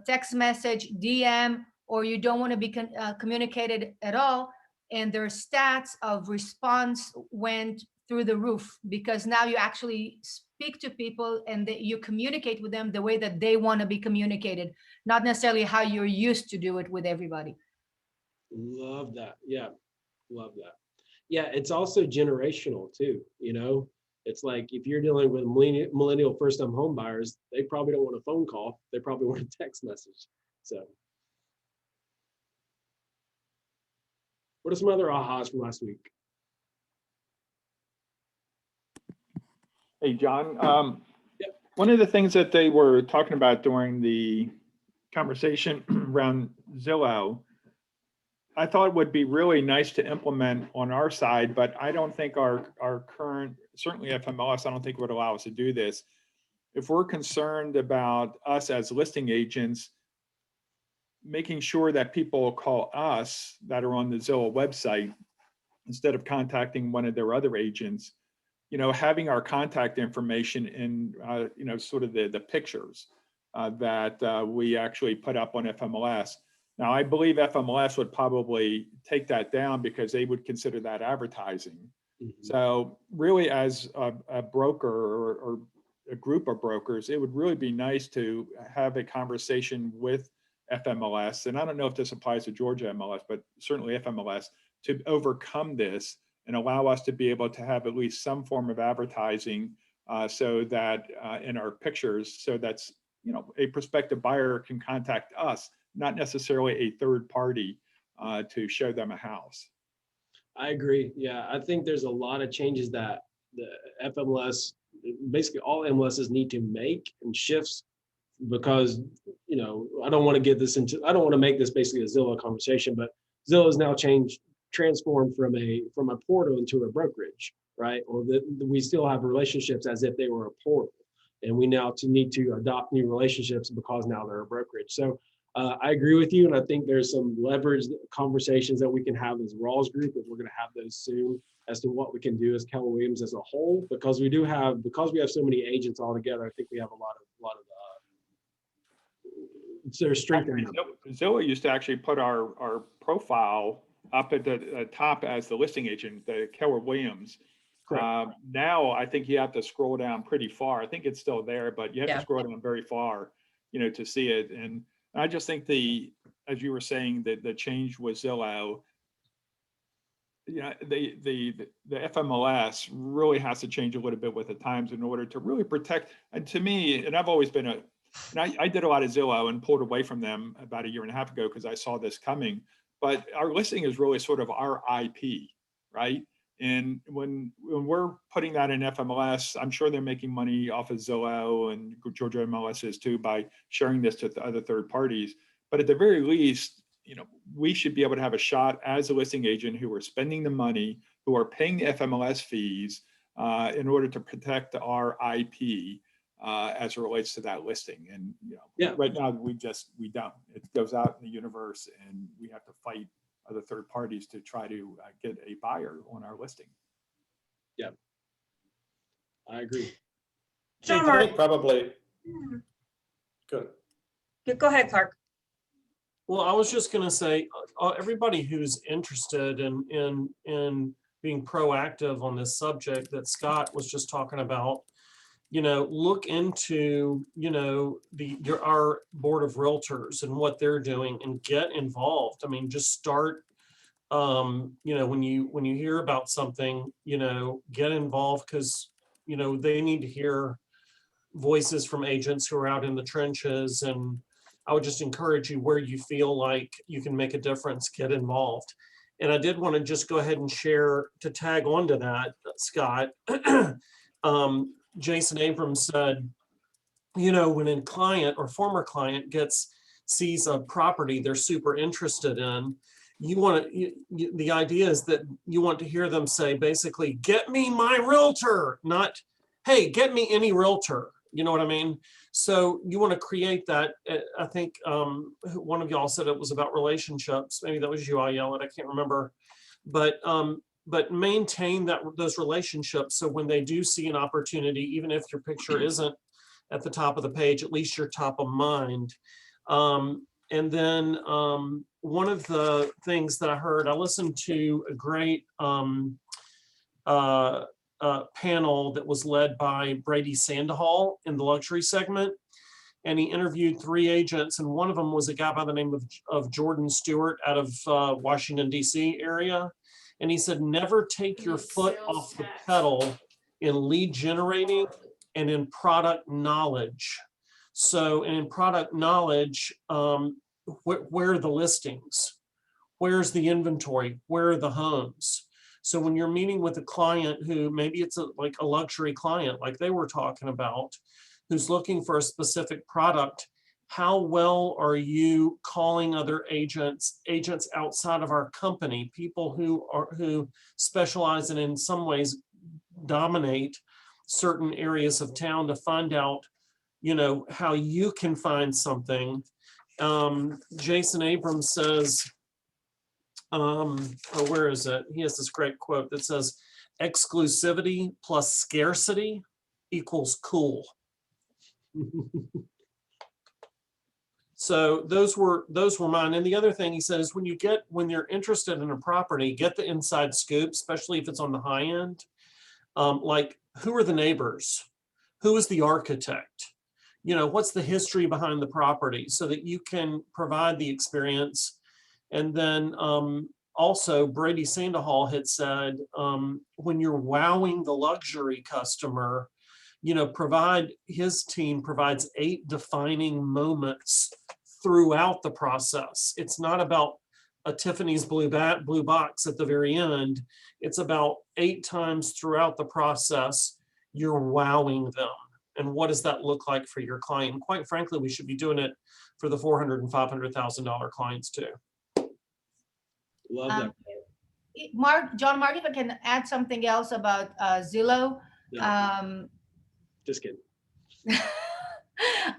text message, DM, or you don't want to be communicated at all? And their stats of response went through the roof because now you actually speak to people and you communicate with them the way that they want to be communicated, not necessarily how you're used to do it with everybody. Love that. Yeah, love that. Yeah, it's also generational too. It's like if you're dealing with millennial first-time home buyers, they probably don't want a phone call. They probably want a text message. So, what are some other ahas from last week? Hey, John. One of the things that they were talking about during the conversation around Zillow, I thought it would be really nice to implement on our side, but I don't think our current, certainly FMLS, I don't think would allow us to do this. If we're concerned about us as listing agents, making sure that people call us that are on the Zillow website instead of contacting one of their other agents, having our contact information in, sort of the pictures that we actually put up on FMLS. Now, I believe FMLS would probably take that down because they would consider that advertising. Mm-hmm. So really, as a broker or a group of brokers, it would really be nice to have a conversation with FMLS. And I don't know if this applies to Georgia MLS, but certainly FMLS, to overcome this and allow us to be able to have at least some form of advertising so that in our pictures, so that's, a prospective buyer can contact us, not necessarily a third party to show them a house. I agree. Yeah, I think there's a lot of changes that the FMLS, basically all MLSs need to make and shifts because, I don't want to make this basically a Zillow conversation, but Zillow has now transformed from a portal into a brokerage, right? Or we still have relationships as if they were a portal. And we now need to adopt new relationships because now they're a brokerage. So I agree with you. And I think there's some leverage conversations that we can have as Rawls Group, if we're going to have those soon, as to what we can do as Keller Williams as a whole, because we have so many agents all together. I think we have a lot of there's strength in that. Zillow used to actually put our profile up at the top as the listing agent, the Keller Williams. Now I think you have to scroll down pretty far. I think it's still there, but you have to scroll down very far, to see it. And I just think as you were saying, that the change with Zillow, the FMLS really has to change a little bit with the times in order to really protect. And to me, and I've always been I did a lot of Zillow and pulled away from them about 1.5 years ago because I saw this coming. But our listing is really sort of our IP, right? And when we're putting that in FMLS, I'm sure they're making money off of Zillow and Georgia MLS is too by sharing this to other third parties. But at the very least, we should be able to have a shot as a listing agent who are spending the money, who are paying the FMLS fees in order to protect our IP as it relates to that listing. And right now we don't. It goes out in the universe, and we have to fight other third parties to try to get a buyer on our listing. Yeah, I agree. John, I think probably. Good. Go ahead, Clark. Well, I was just going to say, everybody who's interested in being proactive on this subject that Scott was just talking about, look into, our board of realtors and what they're doing and get involved. I mean, just start, when you hear about something, get involved because, you know, they need to hear voices from agents who are out in the trenches. And I would just encourage you, where you feel like you can make a difference, get involved. And I did want to just go ahead and share, to tag onto that, Scott. Jason Abrams said, you know, when a client or former client sees a property they're super interested in, you want to, the idea is that you want to hear them say, basically, get me my realtor, not, hey, get me any realtor. You know what I mean? So you want to create that. I think one of y'all said it was about relationships. Maybe that was you, Ayala, I can't remember. But maintain those relationships. So when they do see an opportunity, even if your picture isn't at the top of the page, at least you're top of mind. And then one of the things that I heard, I listened to a great panel that was led by Brady Sandoval in the luxury segment. And he interviewed 3 agents, and one of them was a guy by the name of Jordan Stewart out of Washington, D.C. area. And he said, never take your foot off the pedal in lead generating and in product knowledge. So, and in product knowledge, where are the listings? Where's the inventory? Where are the homes? So when you're meeting with a client who maybe it's like a luxury client, like they were talking about, who's looking for a specific product, how well are you calling other agents outside of our company, people who specialize and in some ways dominate certain areas of town, to find out, you know, how you can find something. Jason Abrams says, where is it? He has this great quote that says, exclusivity plus scarcity equals cool. So those were mine. And the other thing he says, when you're interested in a property, get the inside scoop, especially if it's on the high end. Like, who are the neighbors? Who is the architect? You know, what's the history behind the property, so that you can provide the experience. And then also Brady Sandoval had said, when you're wowing the luxury customer, you know, his team provides 8 defining moments throughout the process. It's not about a Tiffany's blue box at the very end. It's about 8 times throughout the process, you're wowing them. And what does that look like for your client? And quite frankly, we should be doing it for the $400,000 and $500,000 clients too. Love that. Mark, if I can add something else about Zillow. No. Just kidding.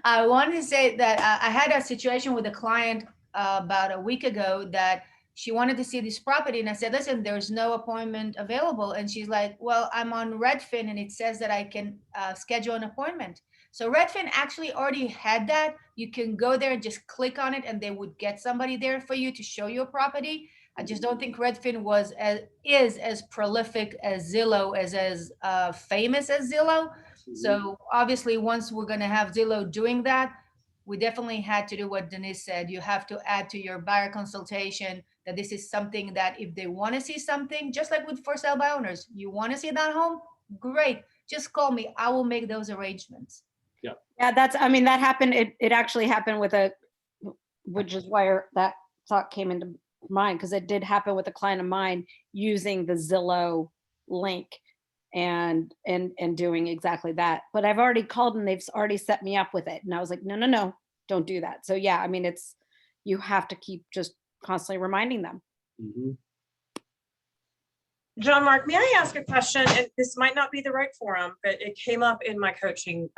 I wanted to say that I had a situation with a client about a week ago that she wanted to see this property, and I said, listen, there's no appointment available. And she's like, well, I'm on Redfin and it says that I can schedule an appointment. So Redfin actually already had that. You can go there and just click on it and they would get somebody there for you to show you a property. I just don't think Redfin is as prolific as Zillow, as famous as Zillow. So obviously, once we're going to have Zillow doing that, we definitely had to do what Denise said. You have to add to your buyer consultation that this is something that if they want to see something, just like with for sale by owners, you want to see that home? Great. Just call me. I will make those arrangements. Yeah. Yeah, that happened. It actually happened which is why that thought came into mind, because it did happen with a client of mine using the Zillow link and doing exactly that. But I've already called and they've already set me up with it. And I was like, no, don't do that. So yeah, I mean, you have to keep just constantly reminding them. Mm-hmm. John Mark, may I ask a question? And this might not be the right forum, but it came up in my coaching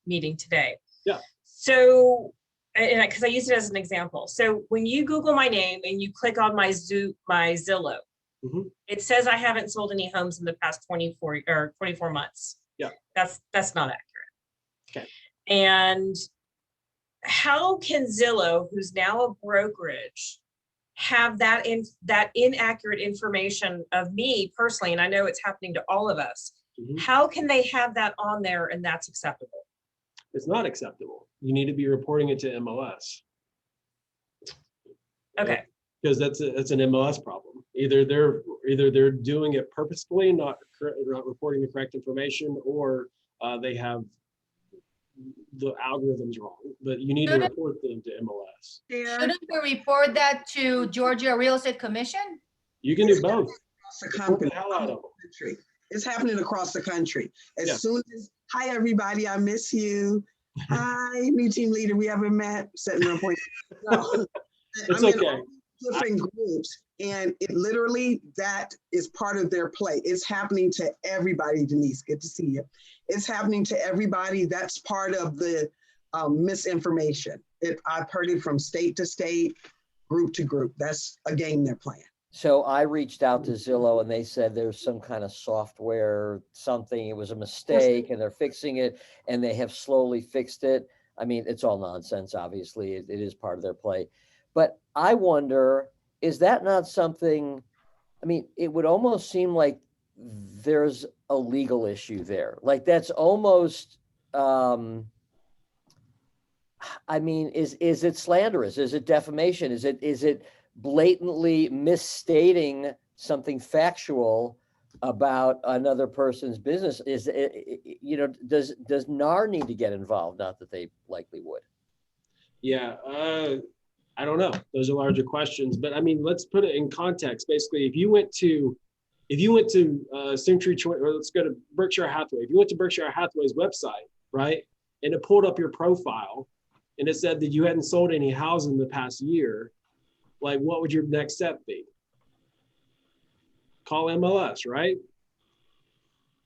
meeting today. Yeah. So, and because I used it as an example. So when you Google my name and you click on my Zillow, mm-hmm. It says I haven't sold any homes in the past 24 months. Yeah. That's not accurate. Okay. And how can Zillow, who's now a brokerage, have that inaccurate information of me personally? And I know it's happening to all of us. Mm-hmm. How can they have that on there and that's acceptable? It's not acceptable. You need to be reporting it to MLS. Okay. Because that's an MLS problem. Either either they're doing it purposefully, not reporting the correct information, or they have the algorithms wrong. But you need to report them to MLS. Shouldn't we report that to Georgia Real Estate Commission? You can do both. Across the company, country. It's happening across the country. As soon as, hi everybody, I miss you. Hi, new team leader, we haven't met, setting an appointment. No, it's I'm okay. in different groups, and it literally, that is part of their play. It's happening to everybody, Denise, good to see you. It's happening to everybody. That's part of the misinformation. I've heard it from state to state, group to group. That's a game they're playing. So I reached out to Zillow and they said there's some kind of software, something, it was a mistake and they're fixing it and they have slowly fixed it. I mean, it's all nonsense, obviously, it is part of their play. But I wonder, is that not something, I mean, it would almost seem like there's a legal issue there. Like that's almost, I mean, is it slanderous? Is it defamation? Is it blatantly misstating something factual about another person's business? Is it, you know, does NAR need to get involved? Not that they likely would. Yeah, I don't know. Those are larger questions, but I mean, let's put it in context. Basically, if you went to Century Choice, or let's go to Berkshire Hathaway. If you went to Berkshire Hathaway's website, right, and it pulled up your profile, and it said that you hadn't sold any houses in the past year, like what would your next step be? Call MLS, right?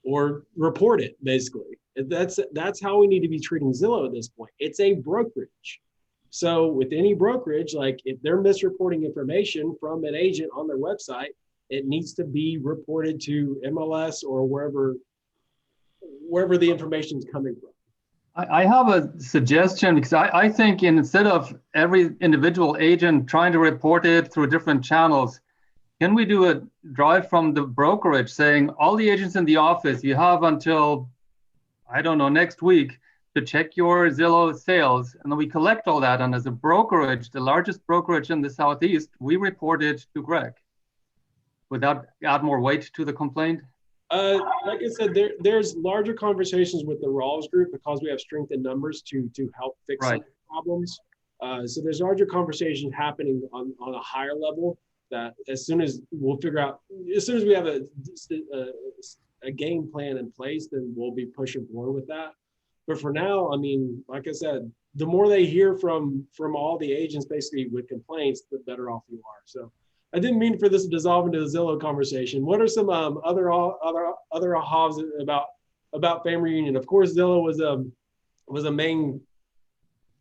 Or report it, basically. That's how we need to be treating Zillow at this point. It's a brokerage. So with any brokerage, like if they're misreporting information from an agent on their website, it needs to be reported to MLS or wherever the information is coming from. I have a suggestion, because I think instead of every individual agent trying to report it through different channels, can we do a drive from the brokerage saying all the agents in the office, you have until, I don't know, next week to check your Zillow sales, and then we collect all that, and as a brokerage, the largest brokerage in the Southeast, we report it to Greg. Would that add more weight to the complaint? Like I said, there's larger conversations with the Rawls group because we have strength in numbers to help fix some problems. So there's larger conversations happening on a higher level that as soon as we'll figure out, as soon as we have a game plan in place, then we'll be pushing forward with that. But for now, I mean, like I said, the more they hear from all the agents basically with complaints, the better off you are. So I didn't mean for this to dissolve into the Zillow conversation. What are some other ahas about family reunion? Of course, Zillow was a main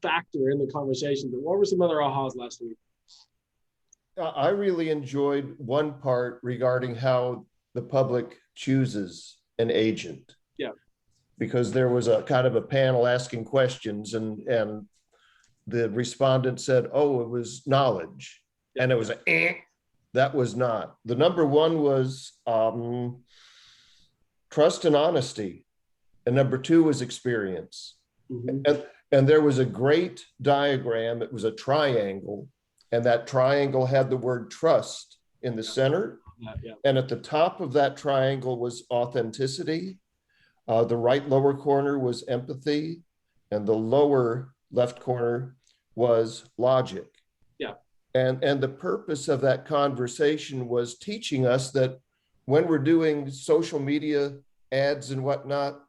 factor in the conversation, but what were some other ahas last week? I really enjoyed one part regarding how the public chooses an agent. Yeah. Because there was a kind of a panel asking questions, and the respondent said, oh, it was knowledge. And it was that was not. The number one was trust and honesty. And number two was experience. Mm-hmm. And there was a great diagram. It was a triangle. And that triangle had the word trust in the center. Yeah. And at the top of that triangle was authenticity. The right lower corner was empathy. And the lower left corner was logic. Yeah. And the purpose of that conversation was teaching us that when we're doing social media ads and whatnot,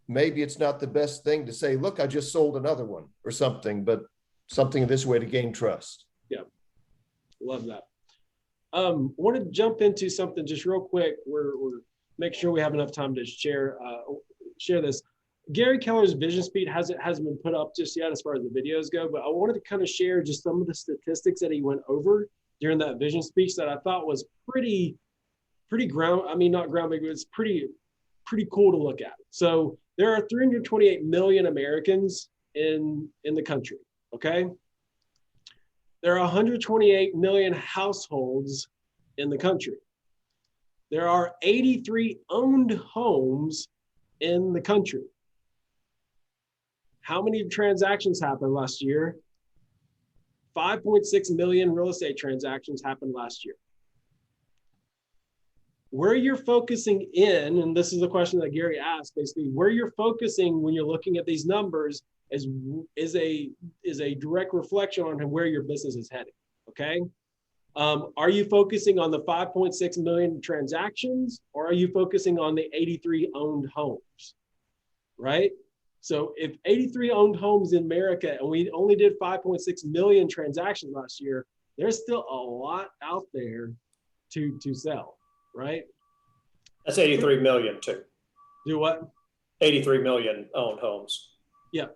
maybe it's not the best thing to say, look, I just sold another one or something, but something this way to gain trust. Yeah, love that. Want to jump into something just real quick. We're make sure we have enough time to share this. Gary Keller's vision speed hasn't been put up just yet as far as the videos go, but I wanted to kind of share just some of the statistics that he went over during that vision speech that I thought was pretty not groundbreaking, but it's pretty cool to look at. So there are 328 million Americans in the country, okay? There are 128 million households in the country. There are 83 owned homes in the country. How many transactions happened last year? 5.6 million real estate transactions happened last year. where you're focusing in, and this is the question that Gary asked, basically, where you're focusing when you're looking at these numbers is a direct reflection on where your business is heading, okay? Are you focusing on the 5.6 million transactions, or are you focusing on the 83 owned homes, right? So if 83 owned homes in America, and we only did 5.6 million transactions last year, there's still a lot out there to sell, right? That's 83 million too. Do what? 83 million owned homes. Yeah.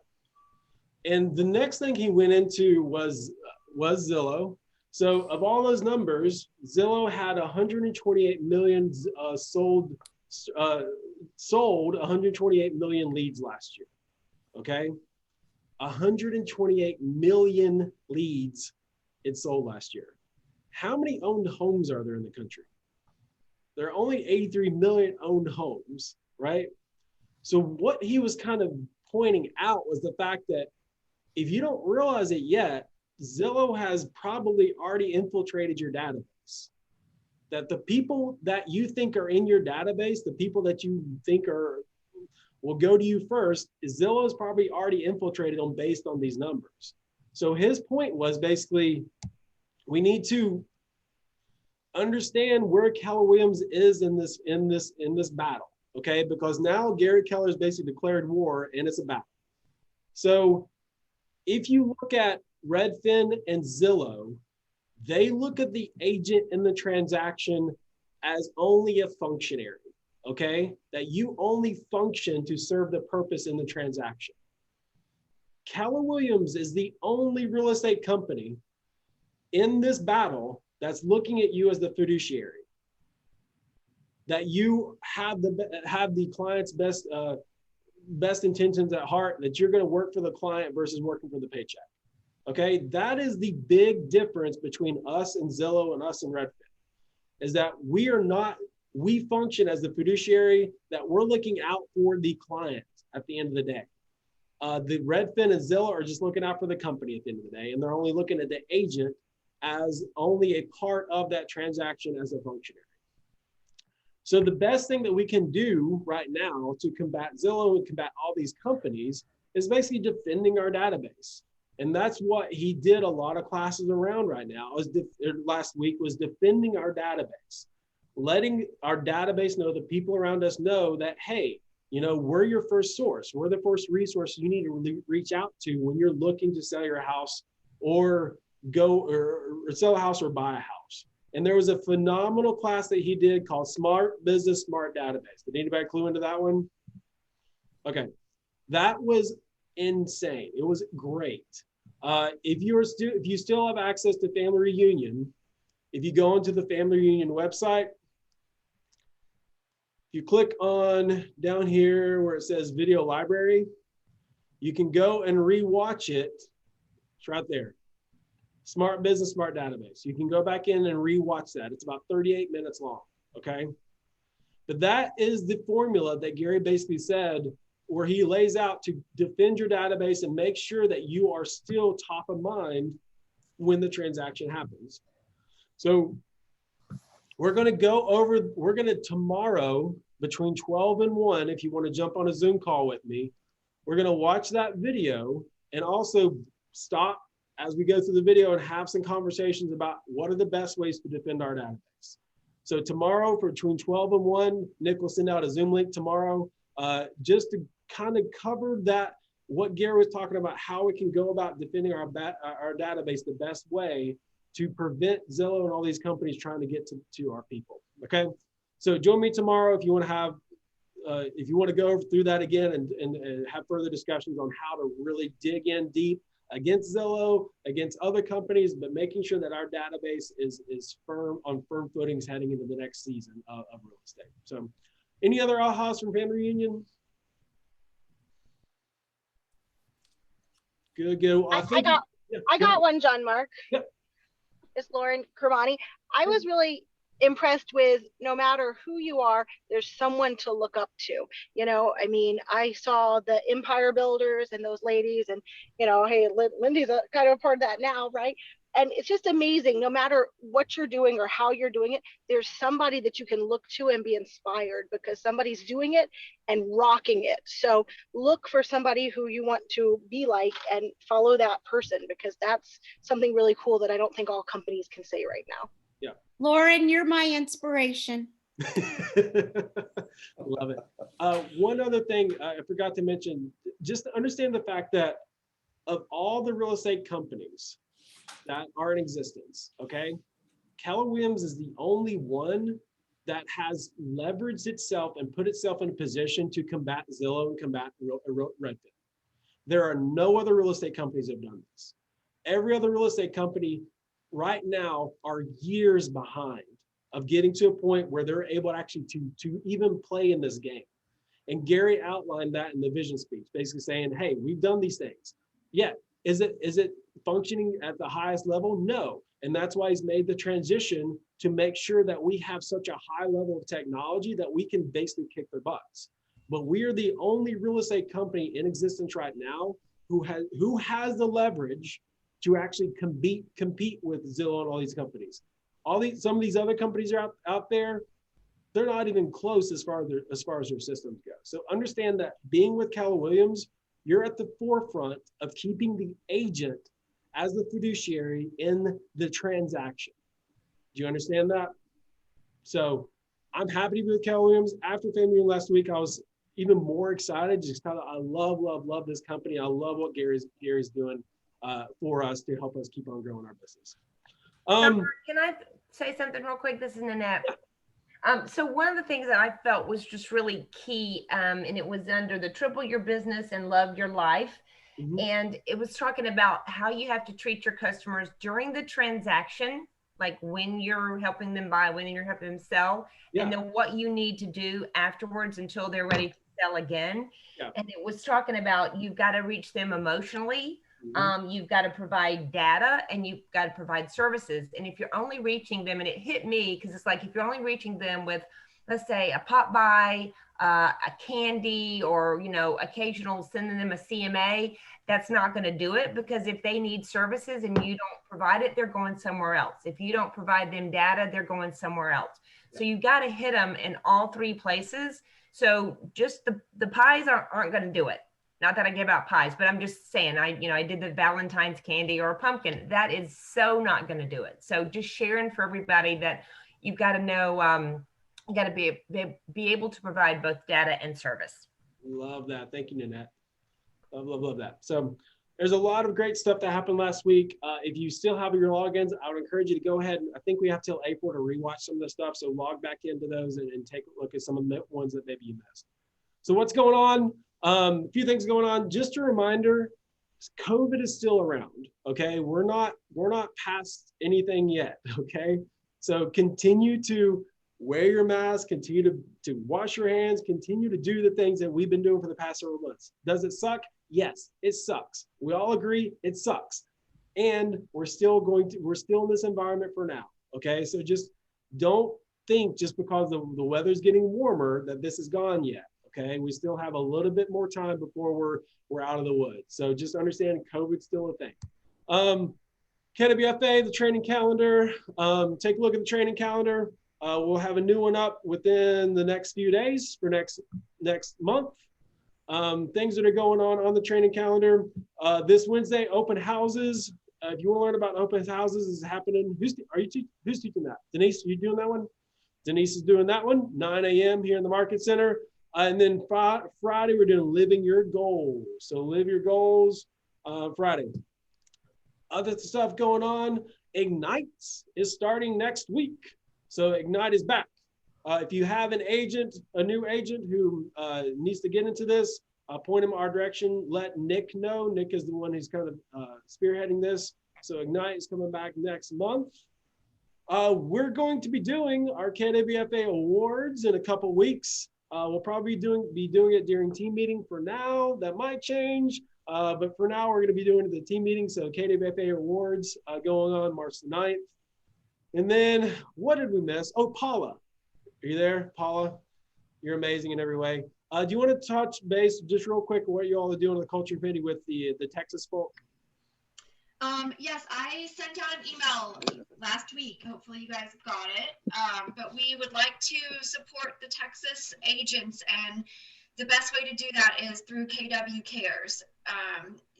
And the next thing he went into was Zillow. So of all those numbers, Zillow had 128 million sold 128 million leads last year. Okay, 128 million leads it sold last year. How many owned homes are there in the country? There are only 83 million owned homes, right? So what he was kind of pointing out was the fact that if you don't realize it yet, Zillow has probably already infiltrated your database. That the people that you think are in your database, the people that you think will go to you first, Zillow's probably already infiltrated them based on these numbers. So his point was basically, we need to understand where Keller Williams is in this battle, okay? Because now Gary Keller's basically declared war, and it's a battle. So if you look at Redfin and Zillow, they look at the agent in the transaction as only a functionary, okay? That you only function to serve the purpose in the transaction. Keller Williams is the only real estate company in this battle that's looking at you as the fiduciary. That you have the client's best intentions at heart, that you're going to work for the client versus working for the paycheck. Okay, that is the big difference between us and Zillow and us and Redfin, is that we function as the fiduciary, that we're looking out for the client at the end of the day. The Redfin and Zillow are just looking out for the company at the end of the day, and they're only looking at the agent as only a part of that transaction as a functionary. So the best thing that we can do right now to combat Zillow and combat all these companies is basically defending our database. And that's what he did a lot of classes around right now. Last week was defending our database, letting our database know, the people around us know that, hey, you know, we're your first source. We're the first resource you need to reach out to when you're looking to sell your house or sell a house or buy a house. And there was a phenomenal class that he did called Smart Business, Smart Database. Did anybody clue into that one? Okay, that was insane. It was great. If you still have access to Family Reunion, if you go into the Family Reunion website, if you click on down here where it says video library, you can go and rewatch it. It's right there. Smart Business, Smart Database. You can go back in and rewatch that. It's about 38 minutes long, okay? But that is the formula that Gary basically said, where he lays out to defend your database and make sure that you are still top of mind when the transaction happens. So we're going to tomorrow between 12 and 1, if you want to jump on a Zoom call with me, we're going to watch that video and also stop as we go through the video and have some conversations about what are the best ways to defend our database. So tomorrow between 12 and 1, Nick will send out a Zoom link tomorrow just to kind of cover that, what Gary was talking about, how we can go about defending our database the best way to prevent Zillow and all these companies trying to get to our people, okay? So join me tomorrow if you want to go through that again and have further discussions on how to really dig in deep against Zillow, against other companies, but making sure that our database is on firm footings heading into the next season of real estate. So any other ahas from Family Reunion? Good. I got one, John Mark. Yep. It's Lauren Kermani. I was really impressed with, no matter who you are, there's someone to look up to. You know, I mean, I saw the empire builders and those ladies, and, you know, hey, Lindy's kind of a part of that now, right? And it's just amazing. No matter what you're doing or how you're doing it, there's somebody that you can look to and be inspired because somebody's doing it and rocking it. So look for somebody who you want to be like and follow that person, because that's something really cool that I don't think all companies can say right now. Yeah. Lauren, you're my inspiration. Love it. One other thing I forgot to mention, just understand the fact that of all the real estate companies that are in existence, okay, Keller Williams is the only one that has leveraged itself and put itself in a position to combat Zillow and combat Redfin. There are no other real estate companies that have done this. Every other real estate company right now are years behind of getting to a point where they're able actually to even play in this game. And Gary outlined that in the vision speech, basically saying, hey, we've done these things. Yet, is it functioning at the highest level? No. And that's why he's made the transition to make sure that we have such a high level of technology that we can basically kick their butts. But we are the only real estate company in existence right now who has the leverage to actually compete with Zillow and all these companies. Some of these other companies are out there, they're not even close as far as their systems go. So understand that being with Keller Williams, you're at the forefront of keeping the agent as the fiduciary in the transaction. Do you understand that? So I'm happy to be with Keller Williams. After family last week, I was even more excited. Just kind of, I love this company. I love what Gary's doing for us to help us keep on growing our business. Can I say something real quick? This is Nanette. So one of the things that I felt was just really key, and it was under the Triple Your Business and Love Your Life. Mm-hmm. And it was talking about how you have to treat your customers during the transaction, like when you're helping them buy, when you're helping them sell, and then what you need to do afterwards until they're ready to sell again. Yeah. And it was talking about you've got to reach them emotionally. Mm-hmm. You've got to provide data and you've got to provide services. And if you're only reaching them, and it hit me because it's like if you're only reaching them with, let's say, a pop by, a candy, or occasional sending them a CMA, that's not going to do it, because if they need services and you don't provide it, they're going somewhere else. If you don't provide them data, they're going somewhere else. So you've got to hit them in all three places. So just the pies aren't going to do it. Not that I give out pies, but I'm just saying, I did the Valentine's candy or a pumpkin. That is so not going to do it. So just sharing for everybody that you've got to know, you got to be able to provide both data and service. Love that. Thank you, Nanette. Love that. So there's a lot of great stuff that happened last week. If you still have your logins, I would encourage you to go ahead. I think we have till April to rewatch some of the stuff. So log back into those and take a look at some of the ones that maybe you missed. So what's going on? A few things going on. Just a reminder, COVID is still around. Okay, we're not past anything yet. Okay, so continue to wear your mask, continue to wash your hands, continue to do the things that we've been doing for the past several months. Does it suck? Yes, it sucks. We all agree it sucks. And we're still in this environment for now. Okay, so just don't think just because the weather's getting warmer that this is gone yet. Okay, we still have a little bit more time before we're out of the woods. So just understand COVID's still a thing. KWFA, the training calendar. Take a look at the training calendar. We'll have a new one up within the next few days for next month. Things that are going on the training calendar. This Wednesday, open houses. If you want to learn about open houses, is happening. Who's teaching that? Denise, are you doing that one? Denise is doing that one, 9 a.m. here in the Market Center. And then Friday, we're doing Living Your Goals. So live your goals Friday. Other stuff going on, Ignite is starting next week. So Ignite is back. If you have a new agent who needs to get into this, point him our direction. Let Nick know. Nick is the one who's kind of spearheading this. So Ignite is coming back next month. We're going to be doing our KWFA Awards in a couple weeks. We'll probably be doing it during team meeting for now. That might change, but for now we're going to be doing it at the team meeting. So KWFA Awards going on March the 9th. And then what did we miss? Oh, Paula, are you there? Paula, you're amazing in every way. Do you want to touch base just real quick what you all are doing in the culture committee with the Texas folk? Yes, I sent out an email last week. Hopefully you guys got it. But we would like to support the Texas agents, and the best way to do that is through KW Cares.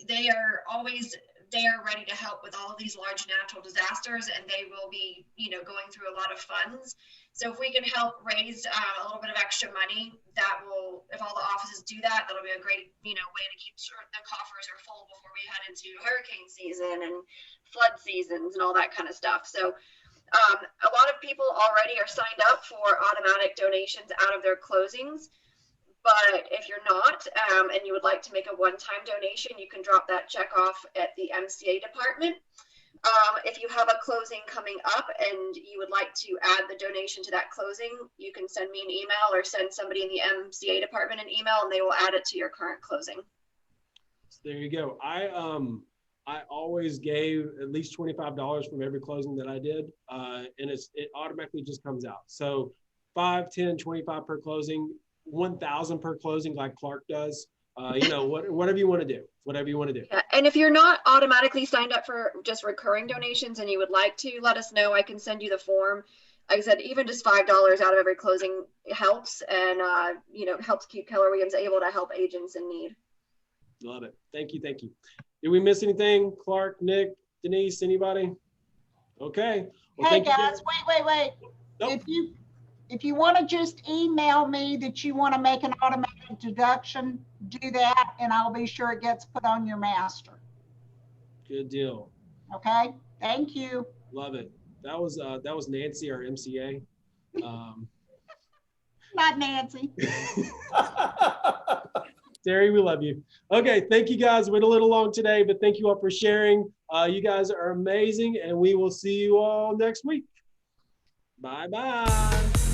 They are always there ready to help with all of these large natural disasters, and they will be, going through a lot of funds. So if we can help raise a little bit of extra money, that will, if all the offices do that, that'll be a great, way to keep sure the coffers are full before we head into hurricane season and flood seasons and all that kind of stuff. So a lot of people already are signed up for automatic donations out of their closings. But if you're not, and you would like to make a one-time donation, you can drop that check off at the MCA department. If you have a closing coming up and you would like to add the donation to that closing, you can send me an email or send somebody in the MCA department an email, and they will add it to your current closing. So there you go. I always gave at least $25 from every closing that I did, and it automatically just comes out. So 5, 10, 25 per closing, 1,000 per closing, like Clark does. Whatever you want to do, Yeah, and if you're not automatically signed up for just recurring donations and you would like to, let us know. I can send you the form. Like I said, even just $5 out of every closing helps, and helps keep Keller Williams able to help agents in need. Love it. Thank you. Did we miss anything? Clark, Nick, Denise, anybody? Okay. Well, hey guys, wait. Nope. If you want to just email me that you want to make an automatic deduction, do that, and I'll be sure it gets put on your master. Good deal. Okay. Thank you. Love it. That was Nancy, our MCA. Not Nancy. Terry, we love you. Okay, thank you guys. Went a little long today, but thank you all for sharing. You guys are amazing, and we will see you all next week. Bye-bye.